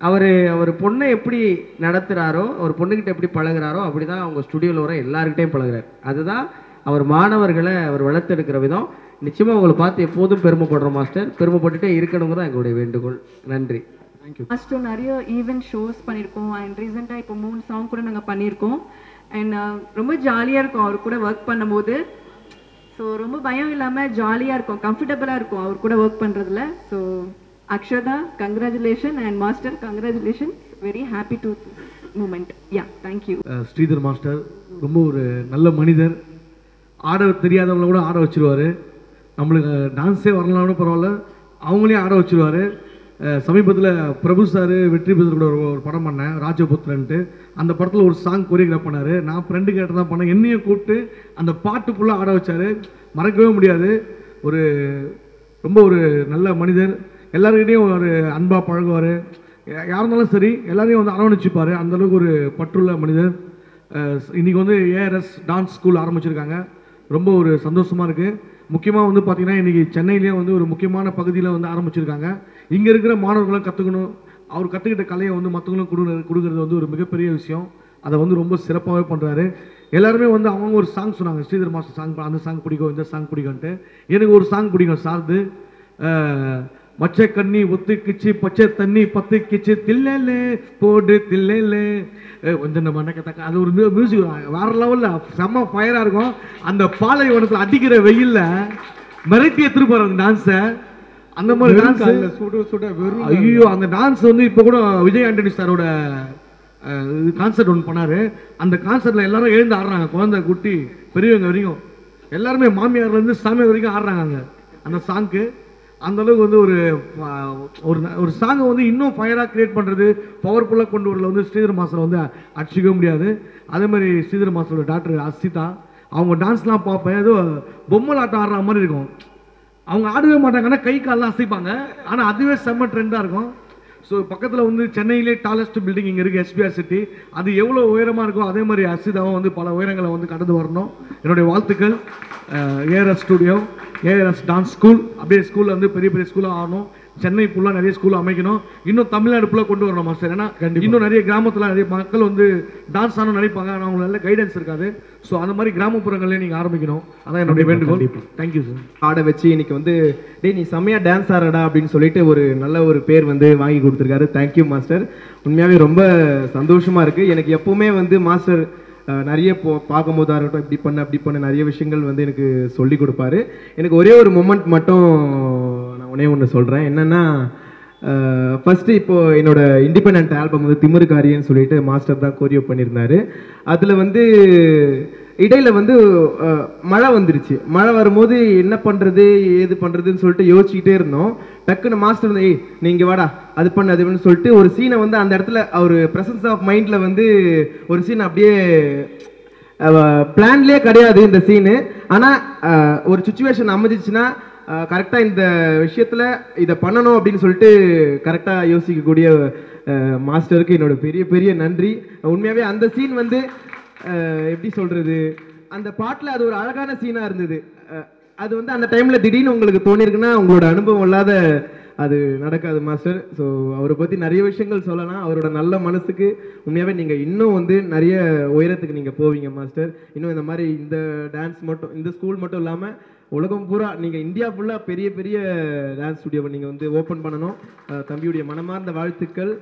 அவர் பொண்ணை எப்படி நடத்துகிறாரோ, அவர் பொண்ணுக்கிட்ட எப்படி பழகிறாரோ அப்படி தான் அவங்க ஸ்டுடியோவில் வர எல்லாருக்கிட்டையும் பழகிறார். அதுதான் அவர் மாணவர்களை அவர் வளர்த்தெடுக்கிற விதம். நிச்சயமாக அவங்களை பார்த்து எப்போதும் பெருமைப்படுறோம் மாஸ்டர். பெருமைப்பட்டுட்டே இருக்கணுங்கிறது தான் எங்களுடைய வேண்டுகோள். நன்றி. மாஸ்டர் நிறைய ஈவெண்ட் ஷோஸ் பண்ணியிருக்கோம். அண்ட் ரீசெண்டாக இப்போ 3 சாங் கூட நாங்கள் பண்ணியிருக்கோம். அண்ட் ரொம்ப ஜாலியாக இருக்கும் அவர் கூட ஒர்க் பண்ணும்போது. ஸோ ரொம்ப பயம் இல்லாமல் ஜாலியாக இருக்கும், கம்ஃபர்டபுளாக இருக்கும் அவர் கூட ஒர்க் பண்ணுறதுல. So Akshata, congratulation. And master, congratulation. Very happy to moment. Yeah, thank you. Sridhar master ரொம்ப ஒரு நல்ல மனிதர். ஆட தெரியாதவங்கள கூட ஆட வச்சிருவார். நம்மளுக்கு டான்ஸே வரலாம்னு பரவாயில்ல, அவங்களையும் ஆட வச்சிருவார். சமீபத்தில் பிரபு சார் வெற்றி பெற்ற கூட ஒரு படம் பண்ணேன், ராஜபுத்திரன்ட்டு. அந்த படத்தில் ஒரு சாங் கொரியோகிராஃப் பண்ணார். நான் ஃப்ரெண்டு கேட்டு தான் பண்ணேன். என்னையும் கூப்பிட்டு அந்த பாட்டு ஃபுல்லாக ஆட வச்சார். மறக்கவே முடியாது. ரொம்ப ஒரு நல்ல மனிதர். எல்லாருக்கிட்டையும் ஒரு அன்பாக பழகுவார். யார் இருந்தாலும் சரி எல்லாரையும் வந்து அரவணைச்சிப்பார். அந்தளவுக்கு ஒரு பற்றுள்ள மனிதர். இன்றைக்கி வந்து ஏஆர்எஸ் டான்ஸ் ஸ்கூல் ஆரம்பிச்சிருக்காங்க. ரொம்ப ஒரு சந்தோஷமாக இருக்குது. முக்கியமாக வந்து பார்த்திங்கன்னா இன்றைக்கி சென்னையிலேயே வந்து ஒரு முக்கியமான பகுதியில் வந்து ஆரம்பிச்சிருக்காங்க. இங்கே இருக்கிற மாணவர்களும் கற்றுக்கணும். அவர் கற்றுக்கிட்ட கலையை வந்து மற்றவங்களும் கொடுக்குறது வந்து ஒரு மிகப்பெரிய விஷயம். அதை வந்து ரொம்ப சிறப்பாகவே பண்ணுறாரு. எல்லாருமே வந்து அவங்க ஒரு சாங் சொன்னாங்க, ஸ்ரீதர் மாஸ்டர் சாங், அந்த சாங் பிடிக்கும், இந்த சாங் பிடிக்கும்ன்ட்டு. எனக்கு ஒரு சாங் பிடிக்கும், சார்து மச்சை கண்ணி ஒத்துக்குச்சு, பச்சை தண்ணி பத்துக்குச்சு, தில்லே போடு தில்லே கொஞ்சம் நம்ம நக்கத்தக்க. அது ஒரு மியூசிக் வேற லெவலில் செம்ம ஃபயராக இருக்கும். அந்த பாலைவனத்தில் அடிக்கிற வெயிலில் மிரட்டி எடுத்துருப்பார் அந்த டான்ஸை. அந்த மாதிரி டான்ஸ் சுட சுட வெறும். ஐயோ, அந்த டான்ஸ் வந்து இப்போ கூட விஜய் ஆண்டனி சாரோட கான்சர்ட் ஒன்று பண்ணார். அந்த கான்சர்ட்டில் எல்லாரும் எழுந்து ஆடுறாங்க, குழந்தை குட்டி பெரியவங்க வரைக்கும். எல்லாருமே மாமியார்லேருந்து சாமியார் வரைக்கும் ஆடுறாங்க அந்த சாங்க்கு. அந்தளவுக்கு வந்து ஒரு சாங்கை வந்து இன்னும் ஃபயராக க்ரியேட் பண்ணுறது, பவர்ஃபுல்லாக கொண்டு வரல வந்து ஸ்ரீதர் மாஸ்டர் வந்து அடிச்சிக்கவே முடியாது. அதே மாதிரி ஸ்ரீதர் மாஸ்டரோட டாக்டர் அசிதா, அவங்க டான்ஸ்லாம் பார்ப்பேன், ஏதோ பொம்மல் ஆட்டம் ஆடுற மாதிரி இருக்கும். அவங்க ஆடவே மாட்டாங்கன்னா கை காலெலாம் அசைப்பாங்க. ஆனால் அதுவே செம்ம ட்ரெண்டாக இருக்கும். ஸோ பக்கத்தில் வந்து சென்னையிலே டாலஸ்ட் பில்டிங் இங்கே இருக்குது, எஸ்பிஆர் சிட்டி. அது எவ்வளோ உயரமாக இருக்கோ அதே மாதிரி அசிதாவும் வந்து பல உயரங்களை வந்து கடந்து வரணும். என்னுடைய வாழ்த்துக்கள். ARS studio, ARS dance school, அப்படியே ஸ்கூலில் வந்து பெரிய பெரிய ஸ்கூலாக ஆகணும். சென்னை ஃபுல்லாக நிறைய ஸ்கூல் அமைக்கணும், இன்னும் தமிழ்நாடு ஃபுல்லாக கொண்டு வரணும் மாஸ்டர். ஏன்னா இன்னும் நிறைய கிராமத்தில் நிறைய மக்கள் வந்து டான்ஸ் ஆடணும்னு நினைப்பாங்க, ஆனால் அவங்களுக்கு நல்ல கைடன்ஸ் இருக்காது. ஸோ அந்த மாதிரி கிராமப்புறங்களே நீங்கள் ஆரம்பிக்கணும், அதான் என்னுடைய வேண்டுகோள். Thank you sir. ஆட வச்சு இன்னைக்கு வந்து டேய் நீ செம்மையாக டான்ஸ் ஆடுறடா அப்படின்னு சொல்லிட்டு ஒரு நல்ல ஒரு பேர் வந்து வாங்கி கொடுத்துருக்காரு. Thank you master. உண்மையாகவே ரொம்ப சந்தோஷமாக இருக்குது. எனக்கு எப்போவுமே வந்து மாஸ்டர் நிறைய பார்க்கும்போதாக இருக்கட்டும், இப்படி பண்ண அப்படி பண்ண நிறைய விஷயங்கள் வந்து எனக்கு சொல்லி கொடுப்பாரு. எனக்கு ஒரே ஒரு மொமெண்ட் மட்டும் நான் ஒன்று சொல்கிறேன். என்னென்னா ஃபஸ்ட்டு இப்போது என்னோட இண்டிபெண்ட் ஆல்பம் வந்து திமிருக்காரியன்னு சொல்லிட்டு மாஸ்டர் தான் கோரியோ பண்ணியிருந்தாரு. அதில் வந்து இடையில் வந்து மழை வந்துருச்சு. மழை வரும்போது என்ன பண்ணுறது ஏது பண்ணுறதுன்னு சொல்லிட்டு யோசிச்சுக்கிட்டே இருந்தோம். டக்குன்னு மாஸ்டர் வந்து ஏய் நீங்கள் வாடா அது பண்ணு அது பண்ணு சொல்லிட்டு ஒரு சீனை வந்து அந்த இடத்துல அவர் ப்ரெசன்ஸ் ஆஃப் மைண்டில் வந்து ஒரு சீன் அப்படியே பிளான்லேயே கிடையாது இந்த சீனு. ஆனால் ஒரு சுச்சுவேஷன் அமைஞ்சிச்சுன்னா கரெக்டாக இந்த விஷயத்தில் இதை பண்ணணும் அப்படின்னு சொல்லிட்டு கரெக்டாக யோசிக்கக்கூடிய மாஸ்டருக்கு என்னோட பெரிய பெரிய நன்றி. உண்மையாகவே அந்த சீன் வந்து எப்படி சொல்கிறது, அந்த பாட்டில் அது ஒரு அழகான சீனாக இருந்தது. அது வந்து அந்த டைமில் திடீர்னு உங்களுக்கு தோணிருக்குன்னா உங்களோட அனுபவம் இல்லாத அது நடக்காது மாஸ்டர். ஸோ அவரை பற்றி நிறைய விஷயங்கள் சொல்லலாம். அவரோட நல்ல மனசுக்கு உண்மையாகவே நீங்கள் இன்னும் வந்து நிறைய உயரத்துக்கு நீங்கள் போவீங்க மாஸ்டர். இன்னும் இந்த மாதிரி இந்த டான்ஸ் மட்டும் இந்த ஸ்கூல் மட்டும் இல்லாமல் உலகம் பூரா நீங்கள் இந்தியா ஃபுல்லாக பெரிய பெரிய டான்ஸ் ஸ்டுடியோவை நீங்கள் வந்து ஓப்பன் பண்ணணும். தம்பியுடைய மனமார்ந்த வாழ்த்துக்கள்.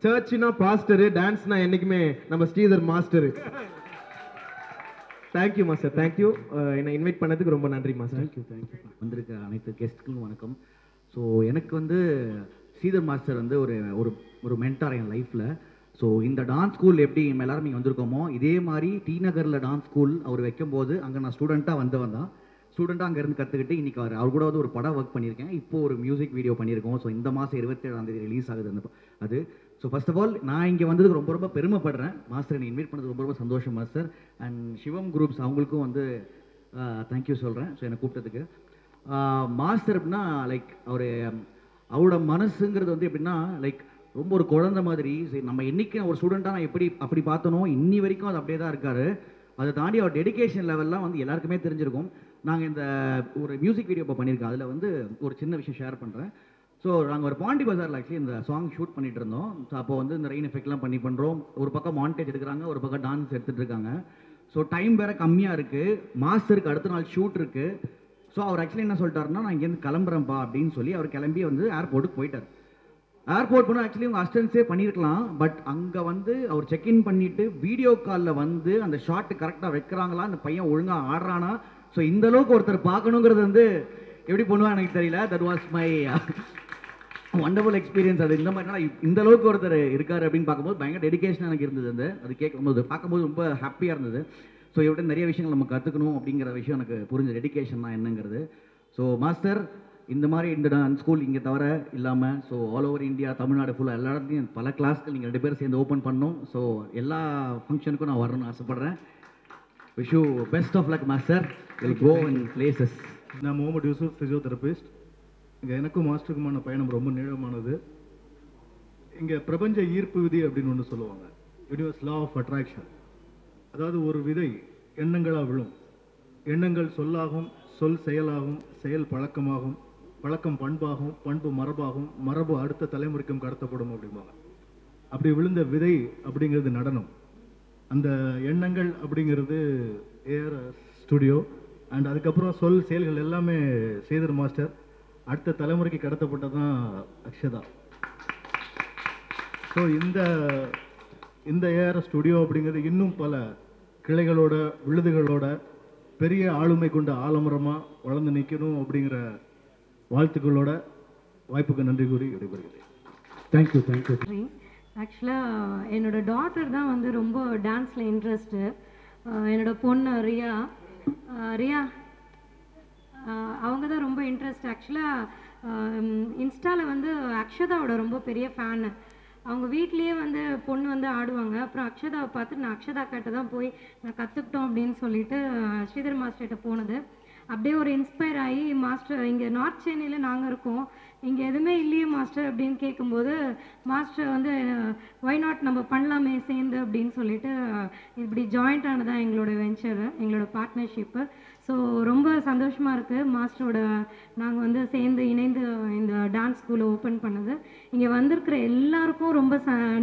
சர்ச்னா பாஸ்டரு, டான்ஸ்னா என்றைக்குமே நம்ம Sridhar master. Thank you master. Thank you. என்னை இன்வைட் பண்ணதுக்கு ரொம்ப நன்றி மாஸ்டர். தேங்க்யூ. வந்திருக்க அனைத்து கெஸ்ட்டுக்கும் வணக்கம். ஸோ எனக்கு வந்து ஸ்ரீதர் மாஸ்டர் வந்து ஒரு ஒரு ஒரு மென்டார் என் லைஃப்பில். ஸோ இந்த டான்ஸ் ஸ்கூல் எப்படி நம்ம எல்லாரும் இங்கே வந்திருக்கோமோ இதே மாதிரி டி நகரில் டான்ஸ் ஸ்கூல் அவர் வைக்கும்போது அங்கே நான் ஸ்டூடெண்ட்டாக வந்தவன் தான். ஸ்டூடெண்ட்டாக அங்கேருந்து கற்றுக்கிட்டு இன்றைக்கி அவர் கூட வந்து ஒரு படம் ஒர்க் பண்ணியிருக்கேன். இப்போது ஒரு மியூசிக் வீடியோ பண்ணியிருக்கோம். ஸோ இந்த மாதம் 27ஆம் தேதி ரிலீஸ் ஆகுது அது. ஸோ ஃபர்ஸ்ட் ஆஃப் ஆல் நான் இங்கே வந்ததுக்கு ரொம்ப ரொம்ப பெருமைப்படுறேன். மாஸ்டர் என்னை இன்வைட் பண்ணது ரொம்ப ரொம்ப சந்தோஷம் மாஸ்டர். அண்ட் சிவம் குரூப்ஸ் அவங்களுக்கும் வந்து தேங்க்யூ சொல்கிறேன். ஸோ என்னை கூப்பிட்டதுக்கு. மாஸ்டர் அப்படின்னா லைக் அவரோட மனசுங்கிறது வந்து எப்படின்னா லைக் ரொம்ப ஒரு குழந்தை மாதிரி. சரி நம்ம என்றைக்கு ஒரு ஸ்டூடெண்ட்டாக நான் எப்படி அப்படி பார்த்தனோ இன்னி வரைக்கும் அது அப்படியே தான் இருக்கார். அதை தாண்டி அவர் டெடிகேஷன் லெவல்லாம் வந்து எல்லாருக்குமே தெரிஞ்சிருக்கும். நாங்கள் இந்த ஒரு மியூசிக் வீடியோ இப்போ பண்ணியிருக்கோம். அதில் வந்து ஒரு சின்ன விஷயம் ஷேர் பண்ணுறேன். ஸோ நாங்கள் ஒரு பாண்டி பஜாரில் ஆக்சுவலி இந்த சாங் ஷூட் பண்ணிட்டு இருந்தோம். ஸோ அப்போ வந்து இந்த ரெயின் எஃபெக்ட்லாம் பண்ணுறோம். ஒரு பக்கம் மானிட்டேஜ் எடுக்கிறாங்க, ஒரு பக்கம் டான்ஸ் எடுத்துகிட்டு இருக்காங்க. ஸோ டைம் வேறு கம்மியாக இருக்குது. மாஸ்டருக்கு அடுத்த நாள் ஷூட் இருக்குது. ஸோ அவர் ஆக்சுவலி என்ன சொல்லிட்டாருன்னா நான் இங்கேருந்து கிளம்புறேன்ப்பா அப்படின்னு சொல்லி அவர் கிளம்பி வந்து ஏர்போர்ட்டுக்கு போயிட்டார். ஏர்போர்ட் போனால் ஆக்சுவலி உங்கள் அசிஸ்டன்ஸே பண்ணியிருக்கலாம். பட் அங்கே வந்து அவர் செக்இன் பண்ணிவிட்டு வீடியோ காலில் வந்து அந்த ஷாட்டு கரெக்டாக வைக்கிறாங்களா, அந்த பையன் ஒழுங்காக ஆடுறானா. ஸோ இந்த அளவுக்கு ஒருத்தர் பார்க்கணுங்கிறது வந்து எப்படி பண்ணுவாங்க எனக்கு தெரியல. That was my wonderful experience. அது இந்த மாதிரினா இந்த அளவுக்கு ஒருத்தர் இருக்கார் அப்படின்னு பார்க்கும்போது பயங்கர டெடிகேஷன் எனக்கு இருந்தது. அது கேட்கும்போது பார்க்கும்போது ரொம்ப ஹாப்பியாக இருந்தது. ஸோ இவர்கிட்ட நிறைய விஷயங்கள் நம்ம கற்றுக்கணும் அப்படிங்கிற விஷயம் எனக்கு புரிஞ்ச டெடிகேஷன் தான் என்னங்கிறது. ஸோ மாஸ்டர் இந்த மாதிரி இந்த டான்ஸ் ஸ்கூல் இங்கே தவிர இல்லாமல் so all over India Tamil Nadu ஃபுல்லாக எல்லா இடத்துலையும் பல கிளாஸ்கள் நீங்கள் 2 பேரும் சேர்ந்து ஓப்பன் பண்ணணும். ஸோ எல்லா ஃபங்க்ஷனுக்கும் நான் வரணும்னு ஆசைப்பட்றேன். Wish you best of luck master. Will go in places. நான் முகமது யூசுப், ஃபிசியோதெரபிஸ்ட். இங்கே எனக்கும் மாஸ்டருக்குமான பயணம் ரொம்ப நீளமானது. இங்கே பிரபஞ்ச ஈர்ப்பு விதி அப்படின்னு ஒன்று சொல்லுவாங்க, யூனிவர்ஸ் லா ஆஃப் அட்ராக்ஷன். அதாவது ஒரு விதை எண்ணங்களாக விழும். எண்ணங்கள் சொல்லாகும், சொல் செயலாகும், செயல் பழக்கமாகும், பழக்கம் பண்பாகும், பண்பு மரபாகும், மரபு அடுத்த தலைமுறைக்கும் கடத்தப்படும் அப்படிம்பாங்க. அப்படி விழுந்த விதை அப்படிங்கிறது நடனம். அந்த எண்ணங்கள் அப்படிங்கிறது ஏஆர் ஸ்டுடியோ. அண்ட் அதுக்கப்புறம் சொல் செயல்கள் எல்லாமே ஸ்ரீதர் மாஸ்டர். அடுத்த தலைமுறைக்கு கடத்தப்பட்டதான் அக்ஷதா. ஸோ இந்த ஏஆர் ஸ்டுடியோ அப்படிங்கிறது இன்னும் பல கிளைகளோட விழுதுகளோட பெரிய ஆளுமை கொண்ட ஆலமரமாக வளர்ந்து நிற்கணும் அப்படிங்கிற வாழ்த்துக்களோட வாய்ப்புக்கு நன்றி கூறி விடைபெறுகிறேன். தேங்க்யூ. ஆக்சுவலாக என்னோட டாட்டர் தான் வந்து ரொம்ப டான்ஸில் இன்ட்ரெஸ்ட்டு. என்னோட பொண்ணு ரியா அவங்க தான் ரொம்ப இன்ட்ரெஸ்ட். ஆக்சுவலாக இன்ஸ்டாவில் வந்து அக்ஷதாவோட ரொம்ப பெரிய ஃபேனு. அவங்க வீட்லேயே வந்து பொண்ணு வந்து ஆடுவாங்க. அப்புறம் அக்ஷதாவை பார்த்து நான் அக்ஷதா கிட்ட தான் போய் நான் கற்றுக்கிட்டோம் அப்படின்னு சொல்லிட்டு ஸ்ரீதர் மாஸ்டர்கிட்ட போனது. அப்படியே ஒரு இன்ஸ்பயர் ஆகி மாஸ்டர் இங்கே நார்த் சென்னையில் நாங்கள் இருக்கோம், இங்கே எதுவுமே இல்லையே மாஸ்டர் அப்படின்னு கேட்கும்போது மாஸ்டர் வந்து ஒய் நாட் நம்ம பண்ணலாமே சேர்ந்து அப்படின்னு சொல்லிட்டு இப்படி ஜாயிண்ட் ஆனதான் எங்களோட வெஞ்சரு, எங்களோட பார்ட்னர்ஷிப்பு. ஸோ ரொம்ப சந்தோஷமாக இருக்குது மாஸ்டரோட நாங்கள் வந்து சேர்ந்து இணைந்து இந்த டான்ஸ் ஸ்கூலை ஓப்பன் பண்ணது. இங்கே வந்திருக்கிற எல்லாருக்கும் ரொம்ப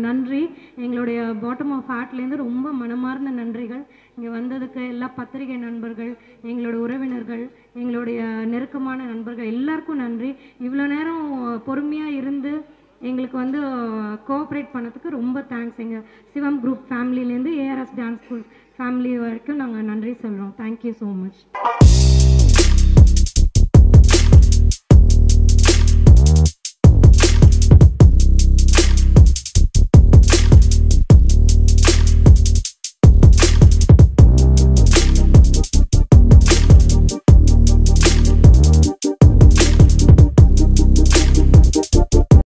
நன்றி. எங்களுடைய பாட்டம் ஆஃப் ஹார்ட்லேருந்து ரொம்ப மனமார்ந்த நன்றிகள். இங்கே வந்ததுக்கு எல்லா பத்திரிகை நண்பர்கள், எங்களோட உறவினர்கள், எங்களுடைய நெருக்கமான நண்பர்கள் எல்லாருக்கும் நன்றி. இவ்வளோ நேரம் பொறுமையாக இருந்து எங்களுக்கு வந்து கோஆப்ரேட் பண்ணதுக்கு ரொம்ப தேங்க்ஸ். எங்கள் சிவம் குரூப் ஃபேமிலியிலேருந்து ஏஆர்எஸ் டான்ஸ் ஸ்கூல் ஃபேமிலி வரைக்கும் நாங்கள் நன்றி சொல்கிறோம். Thank you so much.